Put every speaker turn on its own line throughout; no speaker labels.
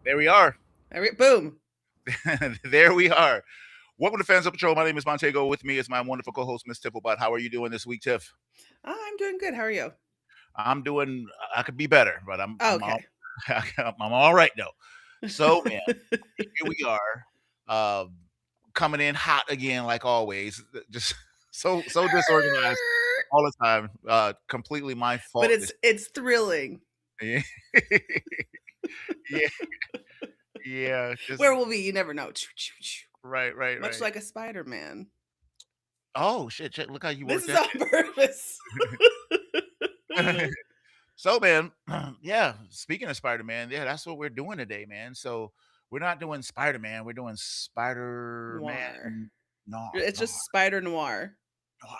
There we are.
Boom.
There we are. Welcome to Fans of Patrol. My name is Montego. With me is my wonderful co-host, Miss Tiffelbot. How are you doing this week, Tiff?
I'm doing good. How are you?
I'm doing. I could be better, but I'm
Oh,
I'm all
okay.
I'm all right though. So, man, here we are, uh, coming in hot again, like always. Just so disorganized all the time. Completely my
But
fault.
it's thrilling.
Yeah, yeah, yeah. Just
Where will be? You never know.
right, right,
Much
right.
like a Spider-Man.
Oh shit! Check, look how you
This
worked
is
that.
on purpose.
So, man, yeah, speaking of Spider-Man, yeah, that's what we're doing today, man. So we're not doing Spider-Man, we're doing
Noir.
Spider-Man Noir,
It's just Spider-Noir.
Noir.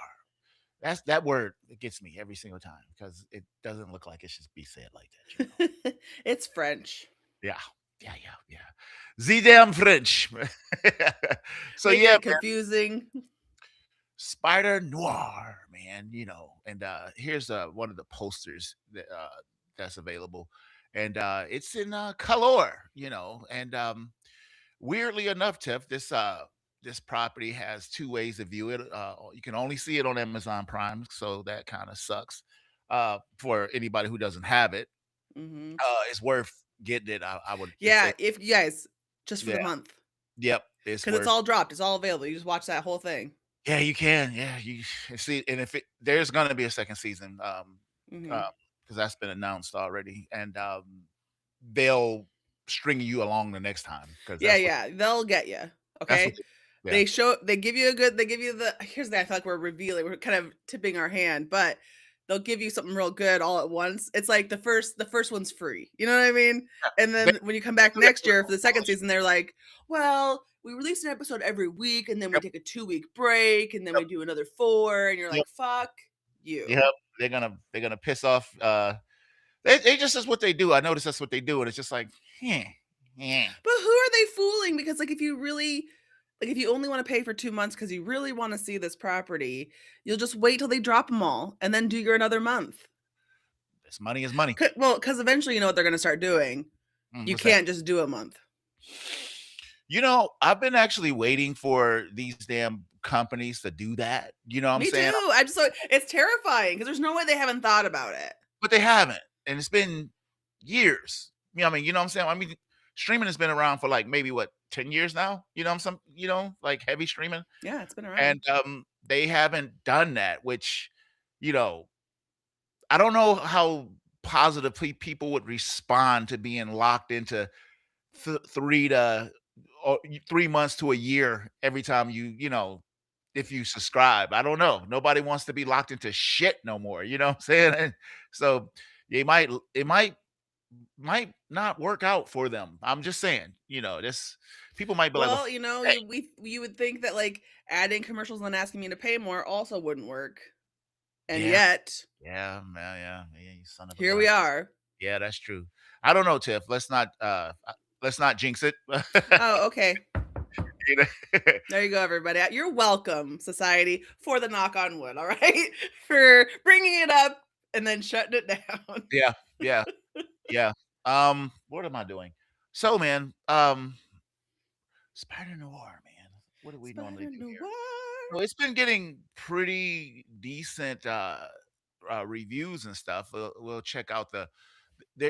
That's that word it gets me every single time because it doesn't look like it should be said like that.
It's French.
Yeah, yeah. The damn French. So
Making
yeah,
it confusing.
Spider Noir, man, and here's one of the posters that's available, and it's in color, and weirdly enough, Tiff, this property has two ways to view it. You can only see it on Amazon Prime, so that kind of sucks for anybody who doesn't have it.
Hmm.
It's worth getting it. I would just
Yeah,
say,
if you guys, just for
yeah,
the month.
yep, it's
Because it's
worth.
all dropped. It's all available. You just watch that whole thing.
Yeah, you can. Yeah, you see, and if there's gonna be a second season,
Hmm.
because that's been announced already, and they'll string you along the next time because
Yeah, yeah. They'll get you.
that's what.
Okay.
Yeah,
They give you they give you here's the, I feel like we're revealing, we're kind of tipping our hand, but they'll give you something real good all at once. It's like the first one's free. You know what I mean? And
they,
then when you come back
they
next year for the second season, they're like, well, we release an episode every week and then we
yep,
take a 2 week break and then
yep,
we do another four. And you're
yep,
like, fuck you.
yep. They're gonna piss off. They just is what they do. I notice that's what they do, and it's just like, yeah, yeah,
But who are they fooling? Because like if you really like if you only want to pay for 2 months because you really want to see this property, you'll just wait till they drop them all and then do your another month.
this money is money.
Well, because eventually you know what they're going to start doing. You
What's that?
can't just do a month.
I've been actually waiting for these damn companies to do that. You know what I'm
Me
saying?
too. I just so it's terrifying because there's no way they haven't thought about it.
But they haven't, and it's been years. I mean, you know what I'm saying? I mean, streaming has been around for like maybe what 10 years now. Like heavy streaming,
Yeah, it's been
and
around.
they haven't done that. Which, you know, I don't know how positively people would respond to being locked into 3 months to a year every time if you subscribe. I don't know. Nobody wants to be locked into shit no more. You know what I'm saying? And so it might not work out for them. I'm just saying, this people might be like, well,
Well,
hey,
you would think that like adding commercials and asking me to pay more also wouldn't work, and
yeah,
yet
yeah, man, yeah, you son of a
here
gun.
we are.
Yeah, that's true. I don't know, Tiff. Let's not jinx it.
Oh, okay.
You know?
There you go, everybody. You're welcome, society, for the knock on wood. All right, for bringing it up and then shutting it down.
Yeah, yeah, yeah. What am I doing? So, man, Spider Noir, man. What do we normally
Spider
do here?
Noir.
So it's been getting pretty decent reviews and stuff. We'll check out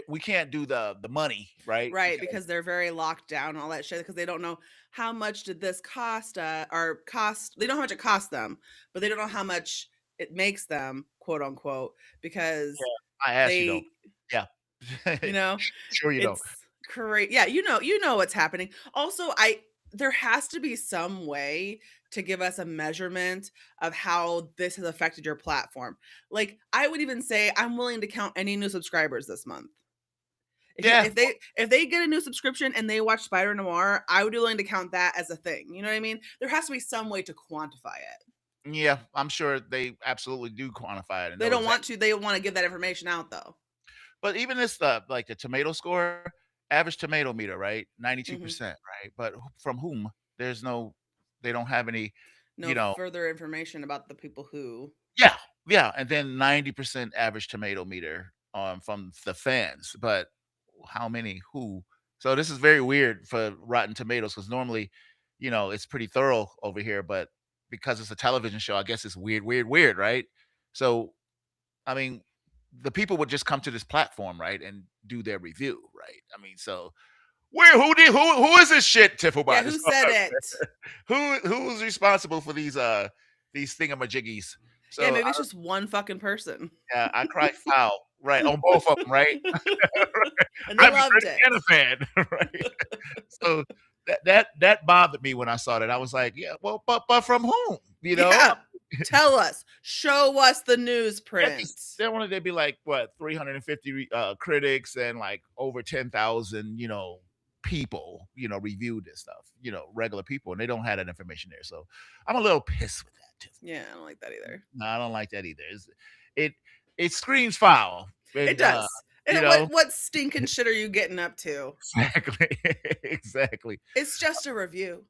we can't do the money, right?
Right,
Because
because they're very locked down, all that shit, because they don't know how much did this cost, or cost. They know how much it cost them, but they don't know how much it makes them, quote unquote, because
I asked you don't.
they,
Yeah.
you know,
Sure you don't.
it's great. Yeah, you know what's happening. Also, there has to be some way to give us a measurement of how this has affected your platform. Like, I would even say I'm willing to count any new subscribers this month.
Yeah.
If they get a new subscription and they watch Spider Noir, I would be willing to count that as a thing. You know what I mean? There has to be some way to quantify it.
Yeah, I'm sure they absolutely do quantify it and
They
know
don't
exactly.
want to. They want to give that information out though.
But even this like the tomato score, average tomato meter, right?
Hmm.
92%, right? But from whom? There's no they don't have any, you
No
know,
further information about the people who.
yeah, yeah, and then 90% average tomato meter from the fans. But how many who So this is very weird for Rotten Tomatoes because normally, it's pretty thorough over here, but because it's a television show, I guess it's weird, weird, weird, right? So, I mean, the people would just come to this platform, right, and do their review, right? I mean, so where who is this shit,
Yeah,
Tifflebot?
who said it?
Who's responsible for these thingamajiggies?
Yeah,
So
maybe it's just one fucking person.
I cry foul, right, on both of them, right?
And they
I'm a
loved
critic and
it.
a fan, right? So that bothered me when I saw that. I was like, yeah, well, but from whom? You know?
Yeah. Tell us. Show us the
Yeah, 'cause
newsprint.
they wanted to be like what 350 critics and like over 10,000, people, reviewed this stuff, regular people, and they don't have that information there. So I'm a little pissed with that too.
Yeah, I don't like that either.
No, I don't like that either. It it screams foul.
It
And
does.
you
And
know,
what stinking shit are you getting up to?
exactly. Exactly.
It's just a review.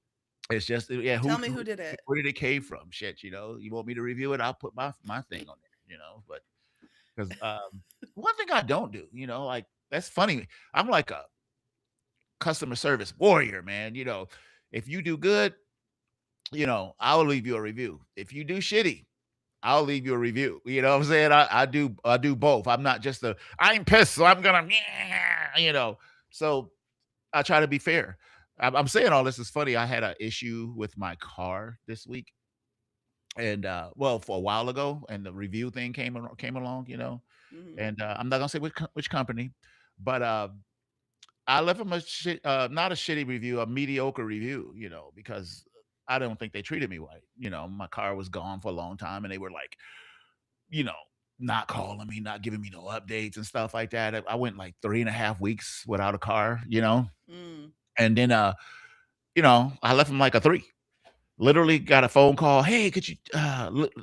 It's just yeah,
Tell me who did it.
where did it came from? Shit, you want me to review it? I'll put my thing on there, but because one thing I don't do, like that's funny. I'm like a customer service warrior, man. If you do good, I'll leave you a review. If you do shitty, I'll leave you a review. You know what I'm saying? I do both. I'm not just I'm pissed, so I'm gonna So I try to be fair. I'm saying all this is funny. I had an issue with my car this week, and well, for a while ago, and the review thing came along,
Mhm.
and I'm not gonna say which company, but I left them not a shitty review, a mediocre review, because I don't think they treated me right. My car was gone for a long time, and they were like, you know, not calling me, not giving me no updates and stuff like that. I went like 3.5 weeks without a car,
Mm.
and then I left them like a 3. Literally got a phone call. Hey, could you?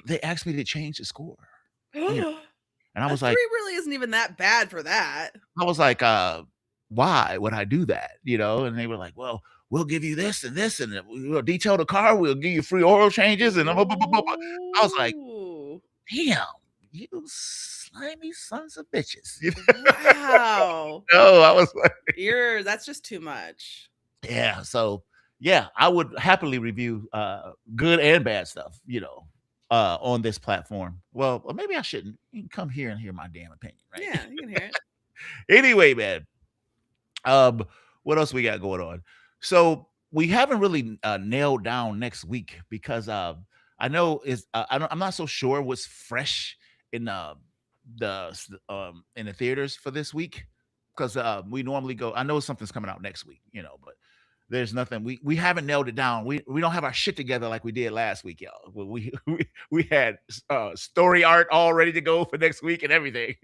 They asked me to change the score. You know, and I
A
was like,
3 really isn't even that bad for that.
I was like, why would I do that? And they were like, well, we'll give you this and this, and we'll detail the car. We'll give you free oil changes, and blah, blah, blah, blah, blah. I was like,
Ooh.
damn, you slimy sons of bitches.
Wow.
I was like,
That's just too much.
yeah. So yeah, I would happily review good and bad stuff, on this platform. Well, or maybe I shouldn't. You can come here and hear my damn opinion, right?
Yeah, you can hear it.
Anyway, man. Um, what else we got going on? So we haven't really nailed down next week because I know I'm not so sure what's fresh in in the theaters for this week because we normally go. I know something's coming out next week, but there's nothing. We haven't nailed it down. We don't have our shit together like we did last week, y'all. We had story art all ready to go for next week and everything.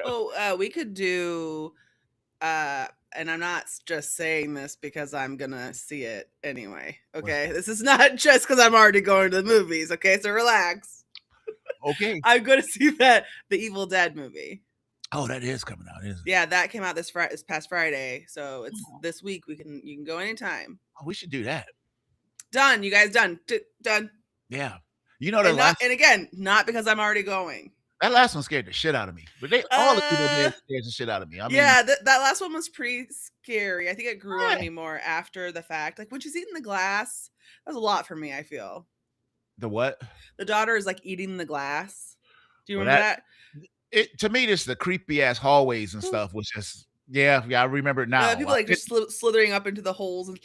Oh, we could do uh and I'm not just saying this because I'm gonna see it anyway.
What's
Okay.
that?
This is not just because I'm already going to the movies. Okay, so relax.
Okay.
I'm gonna see the Evil Dead movie.
Oh, that is coming out, isn't it?
Yeah, that came out this past Friday. So it's
Oh,
this week. You can go anytime.
we should do that.
Done, you guys done. Done.
Yeah. The
And again, not because I'm already going.
that last one scared the shit out of me. But they all the Evil
Uh
Dead scared the shit out of me. I mean,
yeah, that last one was pretty scary. I think it grew on
yeah.
me more after the fact. Like when she's eating the glass, that was a lot for me, I feel.
The what?
The daughter is like eating the glass. Do you
Well,
remember
that
that?
it to me, this the creepy ass hallways and
Ooh.
stuff was just yeah, I remember it now.
People like just slithering up into the holes and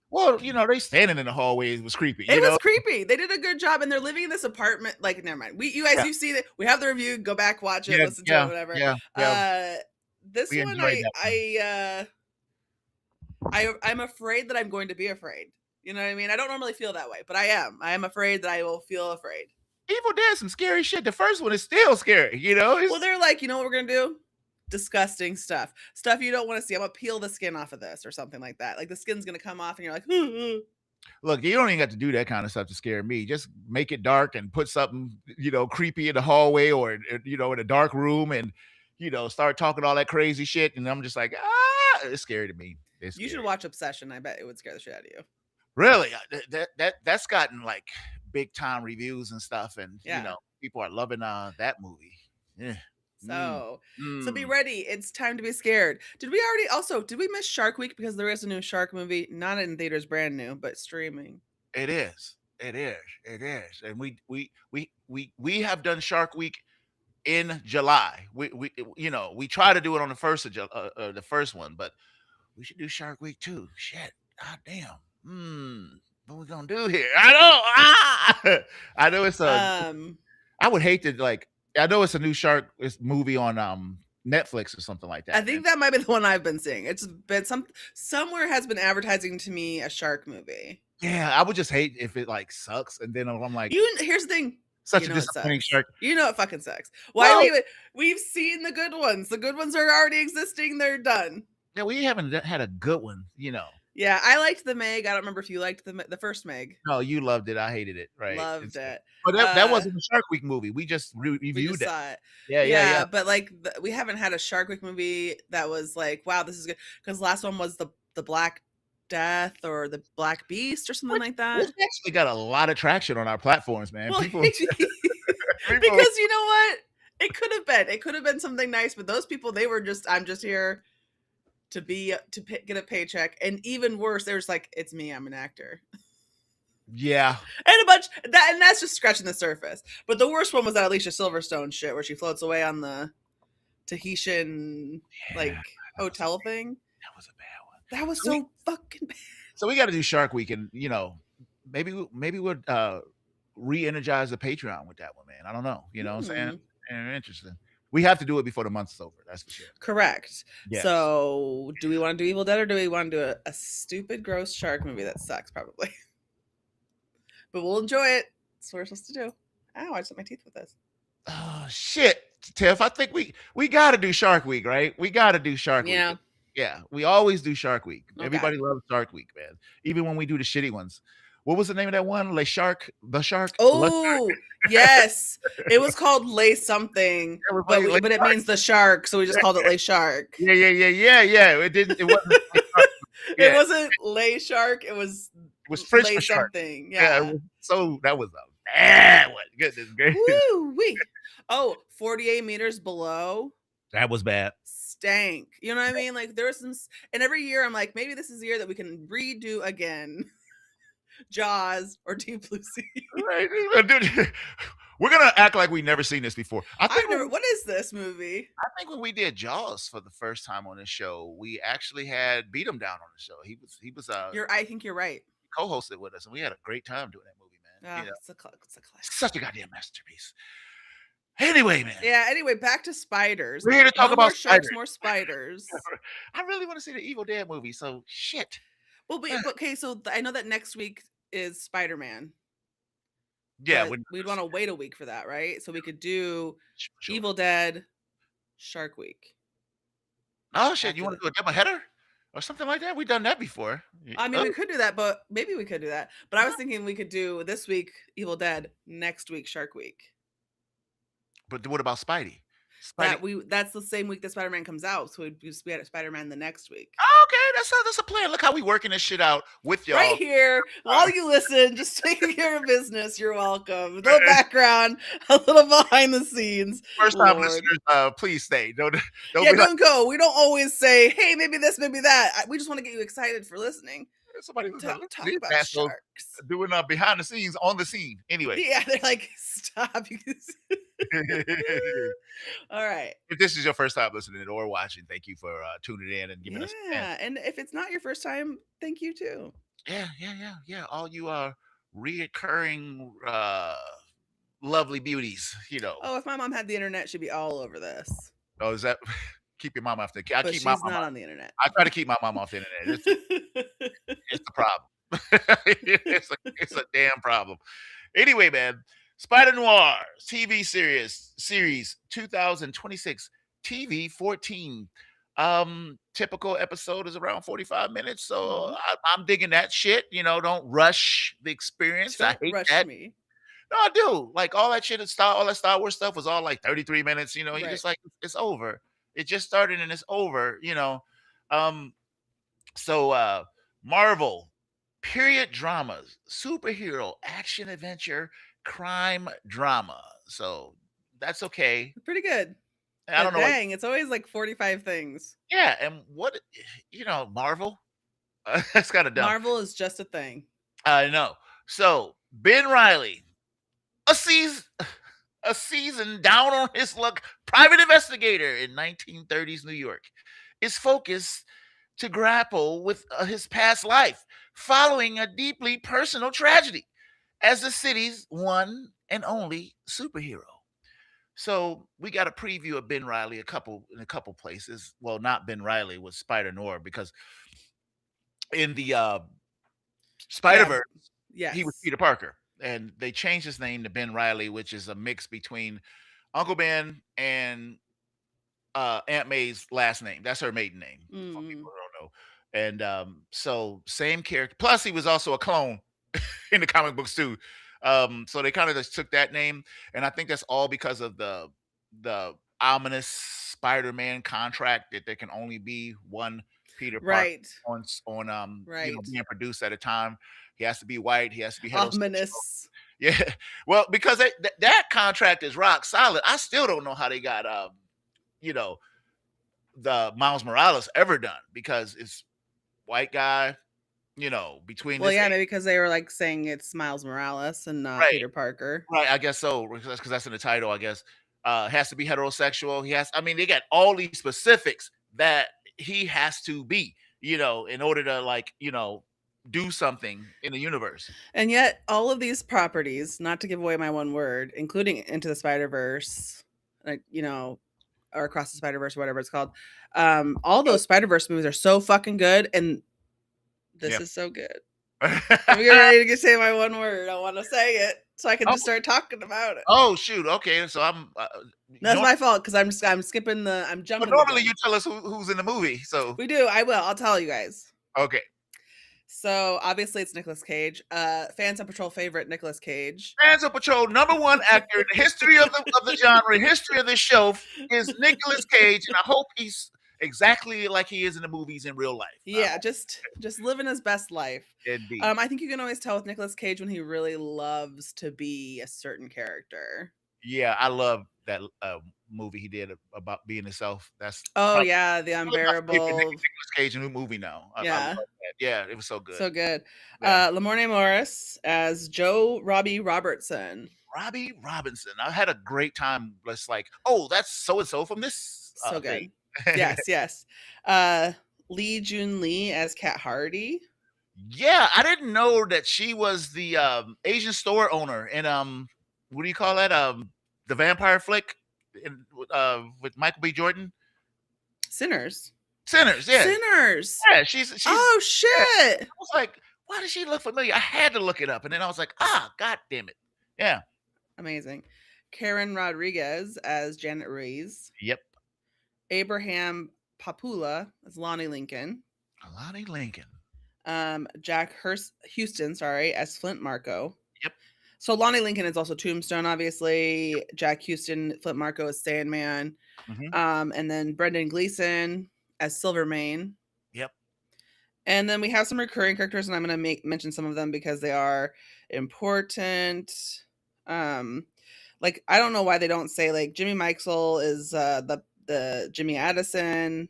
Well, they standing in the hallways was creepy,
it was creepy. They did a good job, and they're living in this apartment. Like, never mind. You guys,
Yeah,
you've seen it. We have the review. Go back, watch it,
yeah,
listen to it,
yeah,
whatever.
yeah, yeah.
This
We
one,
enjoyed that one.
I'm afraid that I'm going to be afraid. You know what I mean? I don't normally feel that way, but I am. I am afraid that I will feel afraid.
Evil Dead some scary shit. The first one is still scary,
Well,
It's
they're like, you know what we're gonna do? Disgusting stuff you don't want to see. I'm gonna peel the skin off of this or something like that. Like the skin's gonna come off, and you're like,
look, you don't even got to do that kind of stuff to scare me. Just make it dark and put something, creepy in the hallway or in a dark room and start talking all that crazy shit. And I'm just like, it's scary to me. It's
you should
scary.
watch Obsession. I bet it would scare the shit out of you.
Really, that's gotten like big time reviews and stuff, and
Yeah.
people are loving that movie. Yeah. Mm,
So so be
mm.
ready. It's time to be scared. Did we miss Shark Week because there is a new shark movie, not in theaters, brand new, but streaming.
It is. It is. It is. And we have done Shark Week in July. We try to do it on the first of the first one, but we should do Shark Week too. Shit. God damn. What we gonna do here? I know. I know it's a.
Um
I would hate to like. I know it's a new shark movie on Netflix or something like
I
that, man.
think that might be the one I've been seeing. It's been somewhere has been advertising to me a shark movie.
Yeah, I would just hate if it like sucks, and then I'm like,
Here's the thing.
such
You
a
know it
disappointing
sucks.
shark.
You know it fucking sucks. Why
Well,
leave it? We've seen the good ones. The good ones are already existing. They're done.
yeah, we haven't had a good one.
Yeah, I liked the Meg. I don't remember if you liked the first Meg.
No, you loved it. I hated it. Right. And
Loved
so,
it.
but that
Uh,
wasn't a Shark Week movie. We just
we
reviewed
just
that.
saw it.
Yeah, yeah, yeah.
Yeah, but like we haven't had a Shark Week movie that was like, wow, this is good. Because last one was the Black Death or the Black Beast or something like
Which
that.
actually got a lot of traction on our platforms, man.
Well,
People,
because
people.
you know what, it could have been. It could have been something nice, but those people, they were just, I'm just here get a paycheck, and even worse, they was like, it's me, I'm an actor.
Yeah,
And that's just scratching the surface. But the worst one was that Alicia Silverstone shit where she floats away on the Tahitian
yeah.
like hotel thing.
That was a bad one.
That was
So we
so fucking bad.
so we got to do Shark Week, and maybe we'll re-energize the Patreon with that one, man. I don't know. You know what I'm saying?
Hmm.
Interesting. We have to do it before the month's over. That's for sure.
Correct.
Yes.
So do we want to do Evil Dead or do we want to do a stupid gross shark movie that sucks? Probably. But we'll enjoy it. That's what we're supposed to do. Ow, I just hit my teeth with this.
Oh shit, Tiff. I think we got to do Shark Week, right? We got to do Shark Week.
Yeah.
Yeah, we always do Shark Week.
Okay.
Everybody loves Shark Week, man. Even when we do the shitty ones. What was the name of that one? The Shark.
Oh, yes. It was called Lay Something,
It was
but
like
but it means the shark, so we just called it Lay Shark.
yeah, yeah, yeah, yeah, yeah. It didn't. It wasn't. Lay Shark.
It
Yeah, it
wasn't Lay Shark, it was
was French
Lay
for shark.
Something.
Yeah,
Yeah.
so that was a bad one. Goodness gracious,
Woo wee. Oh, 48 meters below
that was bad.
stank. You know what I mean? Like there was some, and every year I'm like, maybe this is the year that we can redo again Jaws or Deep Blue Sea.
Right, dude, we're gonna act like we never seen this before.
What is this movie?
I think when we did Jaws for the first time on this show, we actually had Beat 'em down on the show. He was
I think you're right.
co-hosted with us, and we had a great time doing that movie, man.
Ah, it's a classic.
Such a goddamn masterpiece. Anyway, man,
Yeah, anyway, back to spiders.
we're here to talk
No
about
more sharks,
spiders.
more spiders.
I really want to see the Evil Dead movie, so shit.
Well, but okay, so I know that next week is Spider-Man,
Yeah,
but we'd want to wait a week for that, right? So we could do
sure.
Evil Dead, Shark Week
Oh shit, you
after
want to
that.
do a double header or something like that? We've done that before.
I mean,
Oh,
we could do that, but maybe we could do that. But I was thinking we could do this week Evil Dead, next week Shark Week.
but what about Spidey? Spidey.
That's the same week that Spider-Man comes out, so we had Spider-Man the next week.
Oh, okay, that's a plan. Look how we working this shit out with
Right
y'all.
here, while you listen, just taking care of business. You're welcome. No background, a little behind the scenes.
First time
Lord.
listeners, please stay. Don't
Yeah,
be like
don't go. We don't always say, hey, maybe this, maybe that. We just want to get you excited for listening.
somebody was like,
Talk
these
about
assholes
sharks.
doing behind the scenes on the scene. Anyway,
Yeah, they're like, stop.
if
All right.
this is your first time listening or watching, thank you for tuning in and giving us a chance.
Yeah, and if it's not your first time, thank you too.
Yeah, yeah, yeah, yeah. All you reoccurring lovely beauties.
Oh, if my mom had the internet, she'd be all over this.
Oh, is that keep your mom off the I
But
keep my
she's
mom
not
off.
on the internet.
I try to keep my mom off the internet. It's the problem. It's a damn problem. Anyway, man, Spider-Noir TV series 2026 TV 14. Typical episode is around 45 minutes, so
Mhm.
I'm digging that shit. Don't rush the experience. I
Don't
hate
rush
that.
me.
No, I do. Like all that shit all that Star Wars stuff was all like 33 minutes. You
Right.
just like it's over. It just started and it's over. Um, so Marvel period dramas, superhero, action adventure, crime drama. So that's okay.
Pretty good.
And I don't
But
know what.
dang, it's always like 45 things.
Yeah, and what Marvel. That's kind of dumb.
Marvel is just a thing.
I know. So Ben Riley, a season, a season down on his luck, private investigator in 1930s New York, is focused to grapple with his past life following a deeply personal tragedy as the city's one and only superhero. So we got a preview of Ben Riley in a couple places. Well, not Ben Riley, was Spider-Noir, because in the
Yeah.
Spider-Verse he was
Yes.
Peter Parker, and they changed his name to Ben Riley, which is a mix between Uncle Ben and Aunt May's last name. That's her maiden name for
Mm.
people who don't know. And so same character. Plus, he was also a clone in the comic books too. So they kind of just took that name, and I think that's all because of the ominous Spider-Man contract that there can only be one Peter Parker
Right.
on
Right.
being produced at a time. He has to be white. He has to be heterosexual.
Ominous.
Yeah, well, because that contract is rock solid. I still don't know how they got you know the Miles Morales ever done, because it's white guy, between
Well,
this
yeah,
age.
maybe because they were like saying it's Miles Morales and not
Right.
Peter Parker.
Right, I guess so, because that's in the title, I guess. Has to be heterosexual. I mean, they got all these specifics that he has to be, in order to, like, do something in the universe.
And yet, all of these properties, not to give away my one word, including Into the Spider Verse, like or Across the Spider Verse, whatever it's called, all
Oh,
those Spider Verse movies are so fucking good, and this
yeah.
is so good. Let me get ready to say my one word. I want to say it so I can
Oh,
just start talking about it.
oh, shoot, okay, so
That's
nor
my fault because I'm skipping I'm
but
jumping the
normally you
gun.
tell us who's in the movie, so
We do. I will. I'll tell you guys.
okay.
So obviously it's Nicolas Cage. Fans on Patrol favorite Nicolas Cage.
Sansa Patrol, number one actor in the history of the genre, history of this show, is Nicolas Cage, and I hope he's exactly like he is in the movies in real life. I
Yeah,
hope,
just living his best life.
indeed.
I think you can always tell with Nicolas Cage when he really loves to be a certain character.
Yeah, I love that movie he did about being himself. That's
Oh
probably
yeah, the
my favorite
unbearable.
Nicolas Cage movie now. I love
Yeah,
that. Yeah, it was so good.
so good.
Yeah.
Lamorne Morris as Joe Robbie Robertson.
Robbie Robinson. I had a great time. Just like, oh, that's so and so from this
So
thing.
good. Yes, yes. Uh, Lee Jun Lee as Cat Hardy.
Yeah, I didn't know that she was the Asian store owner in what do you call that? The vampire flick with Michael B. Jordan.
Sinners.
Sinners, yeah.
Sinners.
Yeah, she's
Oh
yeah.
shit.
I was like, why does she look familiar? I had to look it up, and then I was like, god damn it. Yeah.
Amazing. Karen Rodriguez as Janet Ruiz.
Yep.
Abraham Papula as Lonnie Lincoln.
Lonnie Lincoln.
Jack Houston, sorry, as Flint Marco.
Yep.
So Lonnie Lincoln is also Tombstone, obviously. Jack Houston, Flint Marco is Sandman.
Hmm.
And then Brendan Gleeson as Silvermane.
Yep.
And then we have some recurring characters, and I'm going to mention some of them because they are important. Like I don't know why they don't say like Jimmy Mikesell is the Jimmy Addison.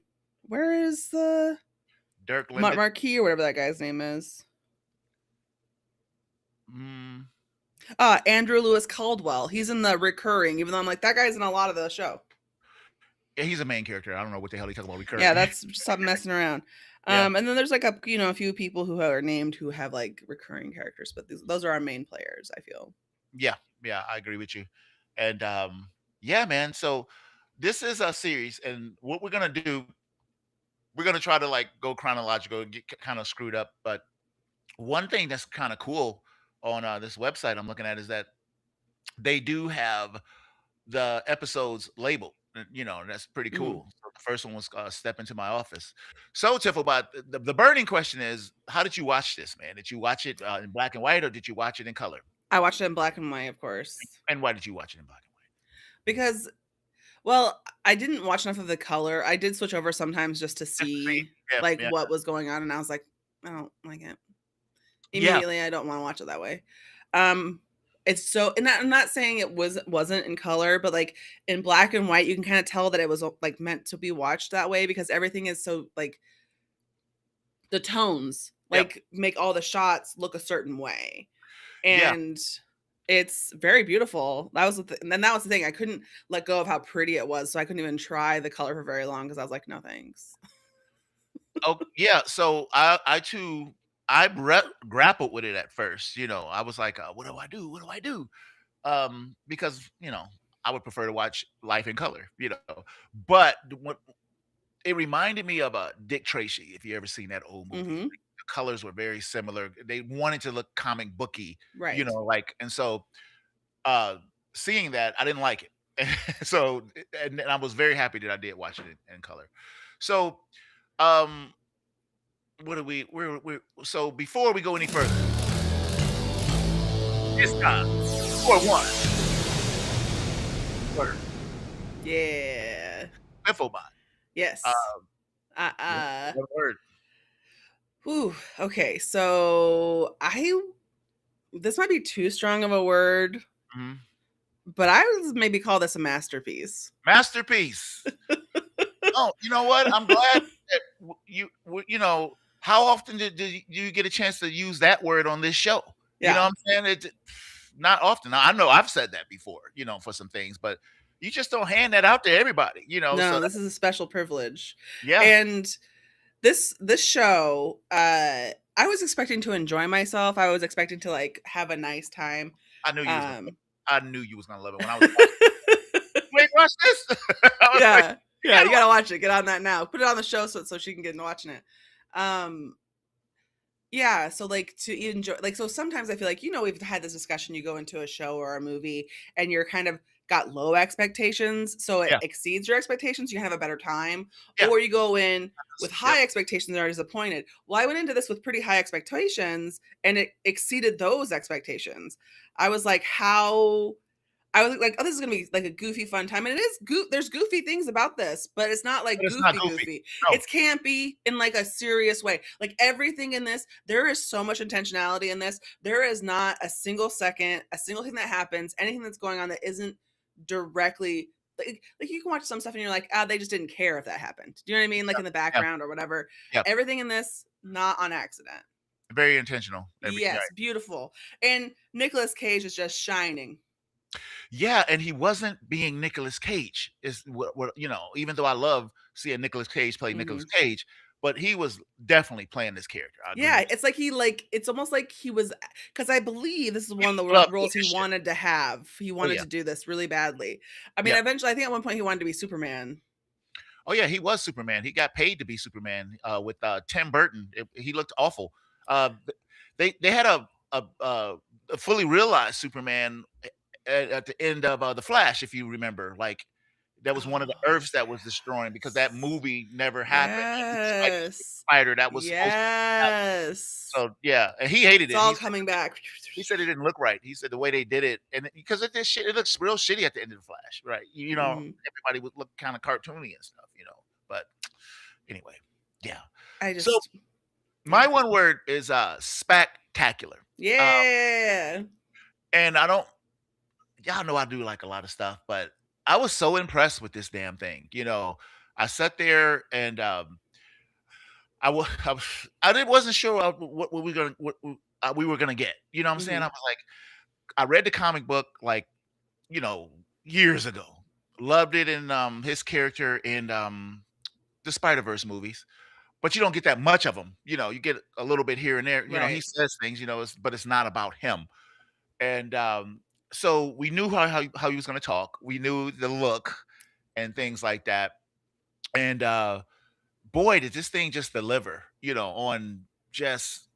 Where is the
Dirk Linden.
Marquis or whatever that guy's name is?
Mm,
Andrew Lewis Caldwell. He's in the recurring, even though I'm like that guy's in a lot of the show.
yeah, he's a main character. I don't know what the hell he talking about recurring.
Yeah, that's stop messing around.
Yeah.
And then there's like a few people who are named who have like recurring characters, but those are our main players. I feel.
Yeah, yeah, I agree with you. And yeah, man. So this is a series, and what we're gonna do, we're gonna try to like go chronological and get kind of screwed up. But one thing that's kind of cool on this website I'm looking at is that they do have the episodes labeled. And that's pretty
Mhm.
cool. So the first one was "Step Into My Office." So, Tiffle, but the burning question is, how did you watch this, man? Did you watch it in black and white, or did you watch it in color?
I watched it in black and white, of course,
And why did you watch it in black and white?
because well, I didn't watch enough of the color. I did switch over sometimes just to
Just to see.
see
Yeah,
like
yeah,
what was going on, and I was like, I don't like it.
yeah.
Immediately, I don't want to watch it that way. Um, It's so and I'm not saying it wasn't in color, but, like, in black and white, you can kinda tell that it was, like, meant to be watched that way because everything is so, like, the tones,
Yep.
like, make all the shots look a certain way,
Yeah.
and it's very beautiful. That was the and then that was the thing, I couldn't let go of how pretty it was, so I couldn't even try the color for very long because I was like, "No, thanks."
Oh, yeah, so I too I grappled with it at first, I was like, "What do I do? What do I do?" Because, I would prefer to watch Life in Color, but what it reminded me of, Dick Tracy, if you ever seen that old movie.
Mhm.
The colors were very similar. They wanted to look comic booky,
Right.
and so, uh, seeing that, I didn't like it. So, and I was very happy that I did watch it in color. So, um what do we're so before we go any further, it's time for one word,
Yeah.
Infobot. Uh,
Yes.
yeah,
Uh-uh.
one word.
Whew, okay, so I this might be too strong of a word,
Mhm.
but I would maybe call this a masterpiece.
Masterpiece. Oh, you know what? I'm glad that how often do you get a chance to use that word on this show? You know
Yeah.
what I'm saying? It's not often. Now, I know I've said that before, for some things, but you just don't hand that out to everybody, so
No,
that
this is a special privilege.
yeah,
And this show, I was expecting to enjoy myself. I was expecting to, like, have a nice time.
I knew you was gonna
Um
I knew you was gonna love it when I was watching. "You ain't watched this?" I was like,
Yeah.
"You
Yeah,
gotta
you
watch."
gotta watch it. Get on that now. Put it on the show so she can get into watching it. Um, yeah, so, like, to enjoy like, so sometimes I feel like, we've had this discussion, you go into a show or a movie, and you're kind of got low expectations, so it
Yeah,
exceeds your expectations, you have a better time,
yeah,
or you go in with
yep.
high expectations and are disappointed. Well, I went into this with pretty high expectations, and it exceeded those expectations. I was like, "How" I was like, "Oh, this is gonna be like a goofy fun time," and it is there's goofy things about this, but it's not like
But it's not
goofy
goofy.
goofy.
No.
It's campy in like a serious way. Like everything in this, there is so much intentionality in this. There is not a single second, a single thing that happens, anything that's going on that isn't directly like you can watch some stuff and you're like, ah, they just didn't care if that happened. Do you know what I mean? Like in the
Yeah,
background or whatever.
yeah.
Everything in this, not on accident.
Very intentional.
Yes, beautiful. And Nicolas Cage is just shining.
Yeah, and he wasn't being Nicolas Cage, is even though I love seeing Nicolas Cage play Nicolas
Mhm.
Cage, but he was definitely playing this character. I agree
Yeah,
with you.
it's like it's almost like he was because I believe this is
He
one of the
loved doing
roles he
this shit.
wanted to have. He
Oh,
wanted
yeah.
to do this really badly. I mean,
Yeah.
eventually, I think at one point he wanted to be Superman.
Oh, yeah, he was Superman. He got paid to be Superman, with, Tim Burton. He looked awful. Th they had a fully realized Superman at the end of, The Flash, if you remember, like, that was one of the
Oh,
Earths that was destroying because that
yes.
movie never happened, and he was fighting a
Yes.
spider that was supposed to happen.
Yes.
So, yeah, and he hated
It's
it.
all coming back.
He said it didn't look right. He said the way they did it, and because it this shit, it looks real shitty at the end of the Flash, right?
Mhm.
Everybody would look kind of cartoony and stuff. But anyway, yeah.
I
So
just
my
yeah.
one word is spectacular. Uh,
Yeah.
and I don't, y'all know I do like a lot of stuff, but I was so impressed with this damn thing. I sat there and I wasn't sure what we gonna what we were gonna get. You know what I'm saying? I
Mhm.
was like, I read the comic book like you know, years ago. Loved it in his character in the Spider-Verse movies, but you don't get that much of him. You get a little bit here and there. He
Right.
says things, but it's not about him. And so we knew how he was going to talk. We knew the look and things like that. And boy, did this thing just deliver, on just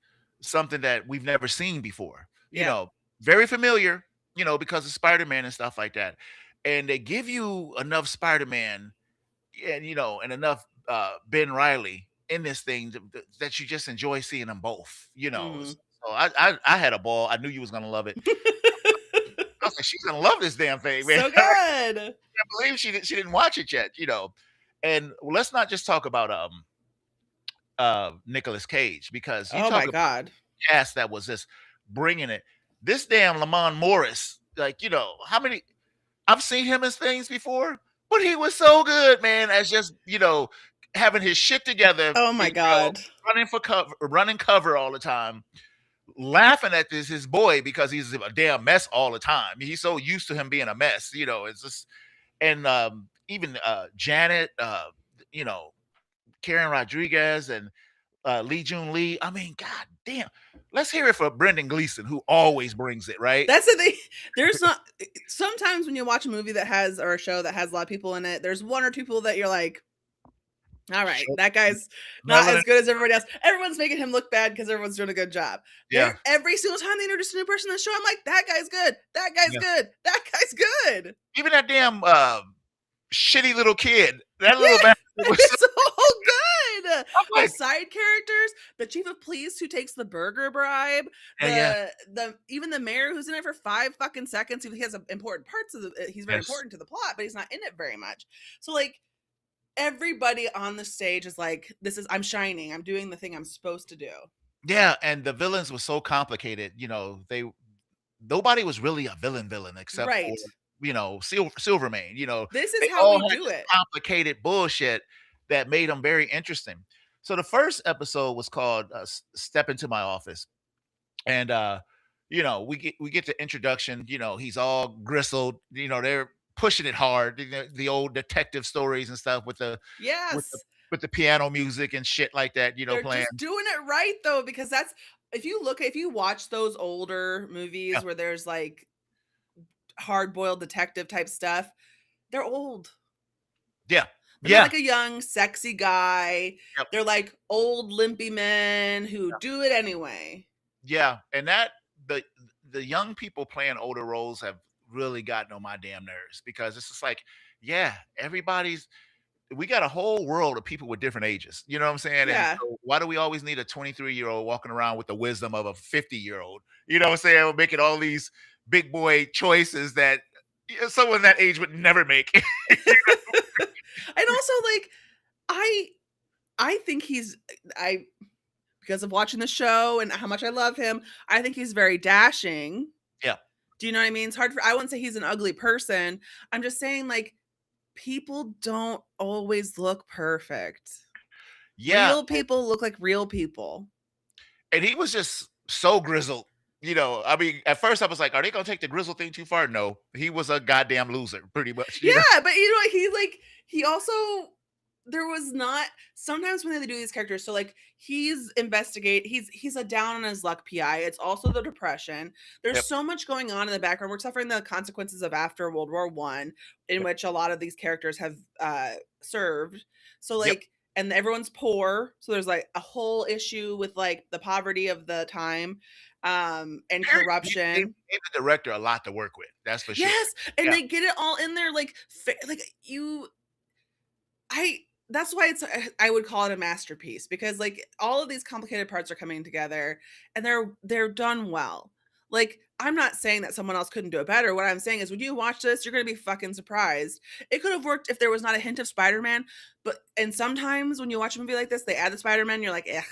something that we've never seen before.
Yeah.
Very familiar, because of Spider-Man and stuff like that. And they give you enough Spider-Man and and enough Ben Riley in this thing that you just enjoy seeing them both.
Mhm.
So I had a ball. I knew you was gonna love it. I was like, she's gonna love this damn thing, man.
So good.
I believe she didn't watch it yet. And let's not just talk about Nicolas Cage because you
Oh
talk
my
about
god.
cast that was just bringing it. This damn Lamont Morris, like, how many I've seen him as things before, but he was so good, man, as just, having his shit together,
Oh my god.
running cover all the time, laughing at this his boy because he's a damn mess all the time. He's so used to him being a mess, it's just and even Janet, you know, Karen Rodriguez and Lee Jun Lee. I mean, god damn. Let's hear it for Brendan Gleeson, who always brings it, right?
That's the thing. There's not sometimes when you watch a movie that has or a show that has a lot of people in it, there's one or two people that you're like, all right,
Sure.
that guy's not
Melanie,
as good as everybody else. Everyone's making him look bad because everyone's doing a good job.
yeah,
There, every single time they introduce a new person in the show, I'm like, that guy's good. That guy's
yeah.
good. That guy's good.
Even that damn shitty little kid, that little
Yeah,
bastard was so
it's so good.
I'm like,
Those side characters, the chief of police who takes the burger bribe,
yeah, yeah,
the even the mayor who's in it for 5 fucking seconds. He has important parts of the. He's very
yes.
important to the plot, but he's not in it very much. So like everybody on the stage is like, this is I'm shining. I'm doing the thing I'm supposed to do.
Yeah, and the villains were so complicated, they nobody was really a villain except for,
Right.
Silvermane,
This is
they
how
all
we
had
do
this
it.
complicated bullshit that made them very interesting. So the first episode was called, Step Into My Office, and, we get the introduction, he's all gristled, they're pushing it hard, the old detective stories and stuff with the
Yes.
with the piano music and shit like that,
They're
playing.
just doing it right though, because that's if you watch those older
Yeah,
movies where there's like hard boiled detective type stuff, they're old.
yeah,
They're not
yeah,
like a young, sexy guy.
yep.
They're like old, limpy men who
Yeah.
do it anyway.
Yeah, and that the young people playing older roles have really gotten on my damn nerves because it's just like, yeah, everybody's we got a whole world of people with different ages. You know what I'm saying? And
Yeah.
so why do we always need a 23-year-old walking around with the wisdom of a 50-year-old? You know what I'm saying? We're making all these big boy choices that someone that age would never make.
And also like I I think I because of watching the show and how much I love him, I think he's very dashing.
Yeah.
Do you know what I mean? It's hard for I wouldn't say he's an ugly person. I'm just saying like people don't always look perfect.
Yeah.
Real people look like real people.
And he was just so grizzled. I mean, at first I was like, are they gonna take the grizzle thing too far? No, he was a goddamn loser, pretty much.
Yeah, but you know what? He also there was not sometimes when they do these characters, so like he's a down on his luck PI. It's also the depression. There's
Yep,
so much going on in the background. We're suffering the consequences of after World War One, in
yep,
which a lot of these characters have served. So
yep.
like and everyone's poor. So there's like a whole issue with like the poverty of the time and
Very they
corruption.
gave the director a lot to work with, that's for sure.
Yes, and
Yeah,
they get it all in there like like you I that's why I would call it a masterpiece because like all of these complicated parts are coming together and they're done well. Like I'm not saying that someone else couldn't do it better. What I'm saying is when you watch this, you're going to be fucking surprised. It could have worked if there was not a hint of Spider-Man, but and sometimes when you watch a movie like this, they add the Spider-Man, you're like, "Ugh,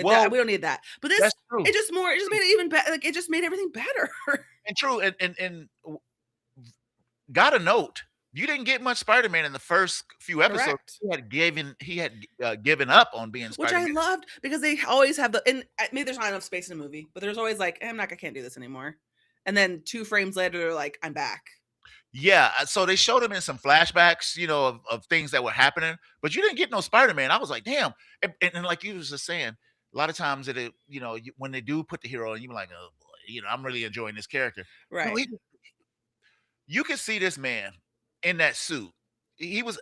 well,
we don't need that." But this
that's true,
it just made it even better. Like it just made everything better.
and true, and got a note, you didn't get much Spider-Man in the first few episodes.
Correct.
He had given up on being
Which I
Spider-Man.
loved because they always have the and maybe there's not enough space in a movie, but there's always like, I can't do this anymore." And then 2 frames later, they're like, "I'm back."
Yeah, so they showed him in some flashbacks, of things that were happening, but you didn't get no Spider-Man. I was like, "Damn," and like you was just saying, a lot of times when they do put the hero in, you're like, "Oh, boy," "I'm really enjoying this character." No,
Right.
you could see this man in that suit. He was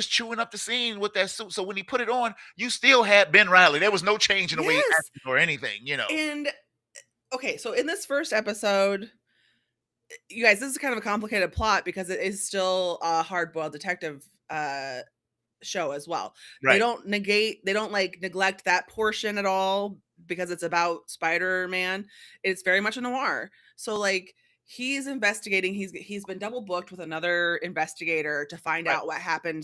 chewing up the scene with that suit. So when he put it on, you still had Ben Riley. There was no change in the way he
Yes.
acted or anything.
And okay, so in this first episode, you guys, this is kind of a complicated plot because it is still a hard-boiled detective show as well.
Right.
They don't like neglect that portion at all because it's about Spider-Man. It's very much a noir. So like he's investigating, he's been double booked with another investigator to find
Right.
out what happened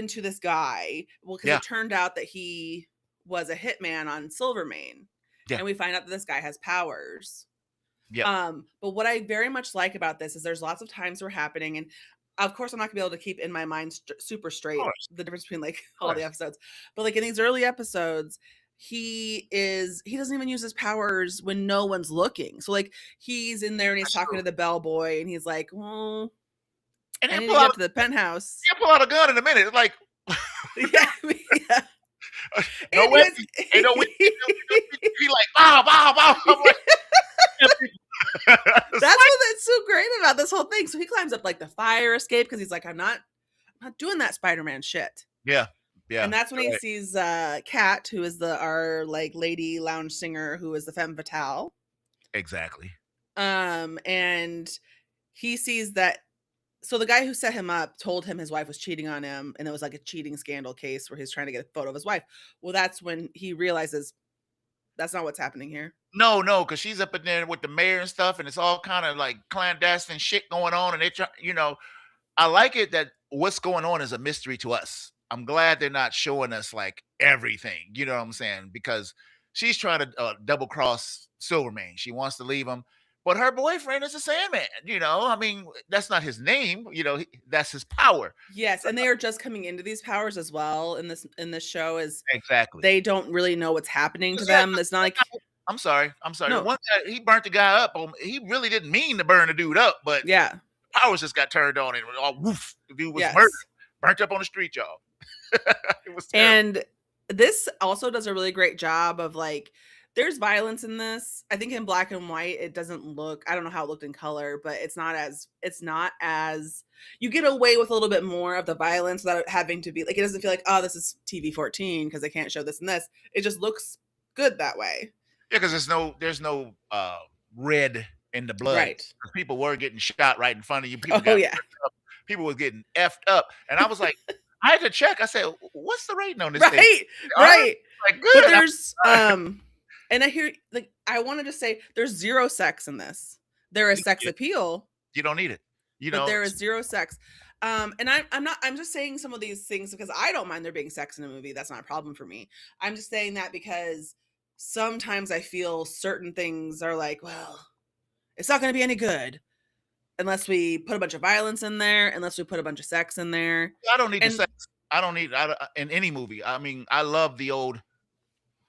to this guy. Well, because
Yeah.
it turned out that he was a hitman on Silvermane.
Yeah.
and we find out that this guy has powers.
Yep.
But what I very much like about this is there's lots of times we're happening, and of course I'm not gonna be able to keep in my mind super
Of
straight
course.
the difference between like
Of
all the
course.
episodes. But like in these early episodes, he doesn't even use his powers when no one's looking. So like he's in there and he's
That's
talking
true.
to the bellboy and he's like, "Well,
And
I
he'll
need to
pull
get
out
up to the penthouse."
he'll pull out a gun in a minute. It's like,
Yeah, yeah.
no
And he
way.
has
Ain't no way. He like, bow, bow, bow. I'm like,
That's
Spider.
that's so great about this whole thing. So he climbs up like the fire escape because he's like, I'm not doing that Spider-Man shit.
Yeah. Yeah.
And that's when he
Right.
sees Kat, who is the our like lady lounge singer who is the femme fatale.
Exactly.
And he sees that so the guy who set him up told him his wife was cheating on him, and it was like a cheating scandal case where he's trying to get a photo of his wife. Well, that's when he realizes that's not what's happening here.
No, no, because she's up in there with the mayor and stuff, and it's all kind of like clandestine shit going on, and they try, I like it that what's going on is a mystery to us. I'm glad they're not showing us like everything. You know what I'm saying? Because she's trying to double cross Silvermane. She wants to leave him, but her boyfriend is a Sandman. I mean, that's not his name. That's his power.
Yes, and they are just coming into these powers as well in this show is
Exactly.
they don't really know what's happening to
Yeah,
them. It's not like
I'm sorry. I'm sorry. The
no,
one guy he burnt the guy up. He really didn't mean to burn the dude up, but
yeah,
powers just got turned on and all woof. The dude was murdered,
yes.
burnt up on the street, y'all. It was terrible.
And this also does a really great job of like there's violence in this. I think in black and white it doesn't look I don't know how it looked in color, but it's not as you get away with a little bit more of the violence without it having to be like it doesn't feel like, oh, this is TV-14 because they can't show this and this. It just looks good that way.
Yeah, because there's no red in the blood.
Right.
'Cause people were getting shot right in front of you.
Oh yeah.
People was getting effed up, and I was like, I had to check. I said, "What's the rating on this thing?"
Right.
All right,
Right.
like
But
good.
there's and I hear like I wanted to say there's zero sex in this. There is
You don't
sex
need it.
appeal,
You don't need it. You
but
know,
there is zero sex. And I'm just saying some of these things because I don't mind there being sex in a movie. That's not a problem for me. I'm just saying that because sometimes I feel certain things are like, well, it's not going to be any good unless we put a bunch of violence in there, unless we put a bunch of sex in there.
I don't need the
And
sex. I don't need in any movie. I mean, I love the old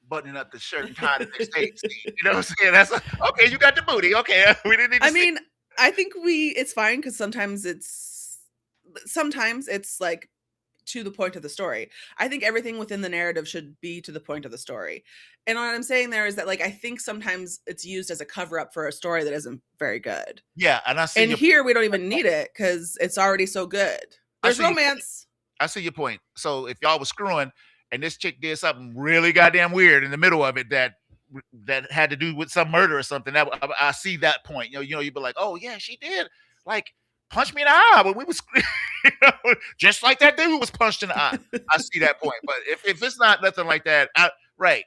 buttoning up the shirt and tie the next day scene. You know what I'm saying? That's okay. You got the booty. Okay, we didn't need to
I
see.
mean, I think it's fine because sometimes it's like to the point of the story. I think everything within the narrative should be to the point of the story. And what I'm saying there is that like I think sometimes it's used as a cover up for a story that isn't very good.
Yeah, and I see
And
your
here we don't even need it because it's already so good.
I
There's
see your
romance.
I see your point. So if y'all was screwing and this chick did something really goddamn weird in the middle of it that had to do with some murder or something, I see that point. You'd be like, oh yeah, she did. Like punch me in the eye when we was just like that dude was punched in the eye. I see that point. But if it's not nothing like that, right,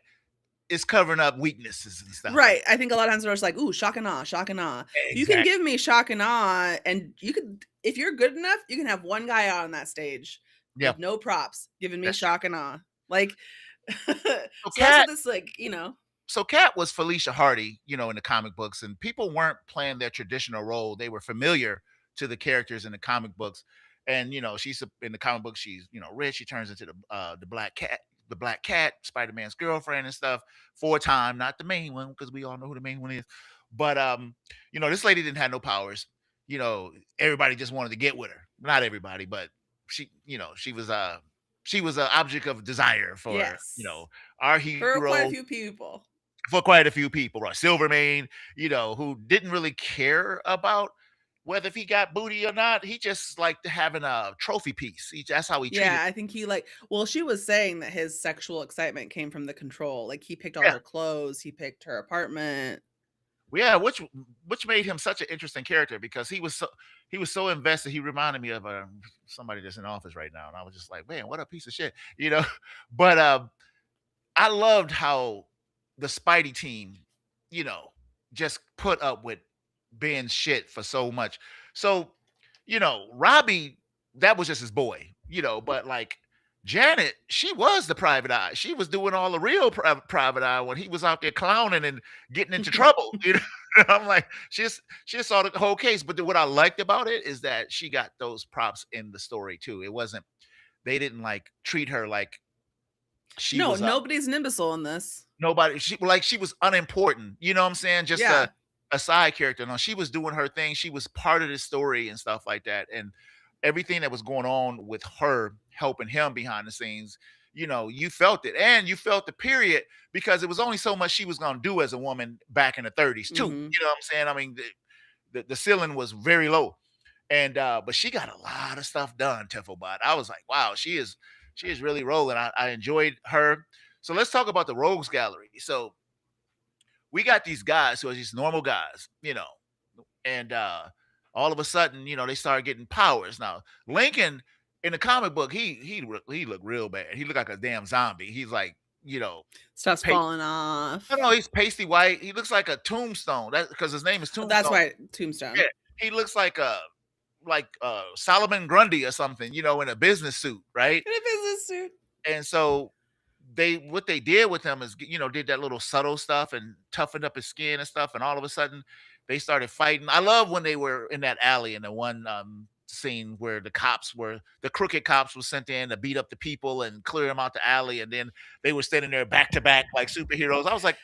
it's covering up weaknesses and stuff like
Right. I think a lot of times they're just like, ooh, shock and awe, shock and awe.
that.
You can
Exactly.
give me shock and awe, and you could, if you're good enough, you can have one guy out on that stage
Yeah.
with no props giving me
That's true.
shock and awe. Like, so
So
that's what
Cat
this, like.
so Cat was Felicia Hardy, in the comic books, and people weren't playing their traditional role. They were familiar to the characters in the comic books, and she's in the comic book. She's rich. She turns into the Black Cat, Spider-Man's girlfriend and stuff. 4-time, not the main one, because we all know who the main one is. But this lady didn't have no powers. Everybody just wanted to get with her. Not everybody, but she was an object of desire for
Yes.
our
For quite a
hero,
few people.
for quite a few people, right? Silvermane, who didn't really care about whether if he got booty or not. He just liked having a trophy piece. That's how he treated.
Yeah, I think he like, well, she was saying that his sexual excitement came from the control. Like, he picked all
Yeah,
her clothes, he picked her apartment.
yeah. Which made him such an interesting character because he was so invested. He reminded me of somebody that's in office right now, and I was just like, man, what a piece of shit, you know. But I loved how the Spidey team, you know, just put up with being shit for so much. So, Robbie, that was just his boy, but like Janet, she was the private eye. She was doing all the real private eye when he was out there clowning and getting into trouble. You know, I'm like, she just saw the whole case. But what I liked about it is that she got those props in the story too. It wasn't they didn't like treat her like she
No,
was
nobody's an imbecile in this.
nobody. She was unimportant. You know what I'm saying? Just
Yeah.
a side character. No, she was doing her thing. She was part of the story and stuff like that. And everything that was going on with her helping him behind the scenes, you felt it. And you felt the period because it was only so much she was gonna do as a woman back in the 30s too.
Mhm.
You know what I'm saying? I mean, the ceiling was very low. And but she got a lot of stuff done, Tifflebot. I was like, wow, she is really rolling. I enjoyed her. So let's talk about the rogues gallery. So we got these guys who are these normal guys, and all of a sudden, they start getting powers. Now, Lincoln in the comic book, he looked real bad. He looked like a damn zombie. He's like,
Stuff's
pa-
falling
no,
off.
no, he's pasty white. He looks like a tombstone. That's because his name is
That's
Tombstone.
why
Yeah,
Tombstone.
he looks like Solomon Grundy or something, in a business suit, right?
In a business suit.
And so what they did with him is did that little subtle stuff and toughened up his skin and stuff, and all of a sudden they started fighting. I love when they were in that alley in the one scene where the crooked cops were sent in to beat up the people and clear them out the alley, and then they were standing there back to back like superheroes. I was like,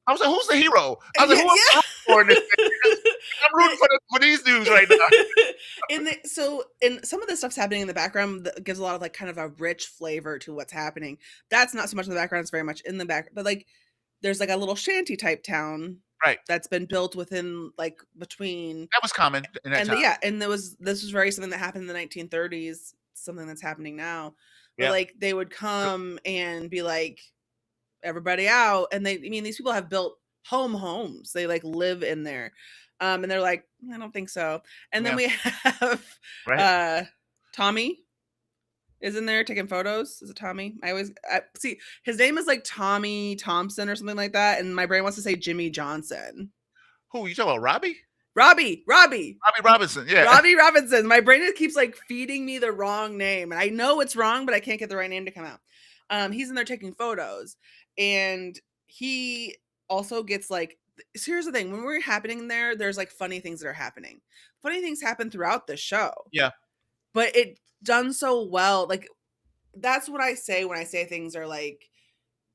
who's the hero? I was like,
Yeah,
who am I rooting for in this thing?
yeah.
Because I'm rooting
It
for these dudes right now.
and some of the stuff's happening in the background that gives a lot of like kind of a rich flavor to what's happening. That's not so much in the background, it's very much in the back. But like there's like a little shanty type town
Right.
that's been built within like between
That was common in that
and
time.
yeah, and this was very something that happened in the 1930s, something that's happening now. But
Yeah.
like they would come and be like everybody out, and I mean these people have built homes. They like live in there. And they're like, I don't think so. And then
Yeah.
we have
Right.
uh Tommy is in there taking photos. Is it Tommy? I see his name is like Tommy Thompson or something like that, and my brain wants to say Jimmy Johnson.
Who you talking about? Robbie?
Robbie.
Robbie Robinson. Yeah.
Robbie Robinson. My brain just keeps like feeding me the wrong name. And I know it's wrong, but I can't get the right name to come out. He's in there taking photos. And he also gets like so here's the thing. When we're happening there, there's like funny things that are happening. Funny things happen throughout the show.
Yeah.
But it done so well. Like that's what I say when I say things are like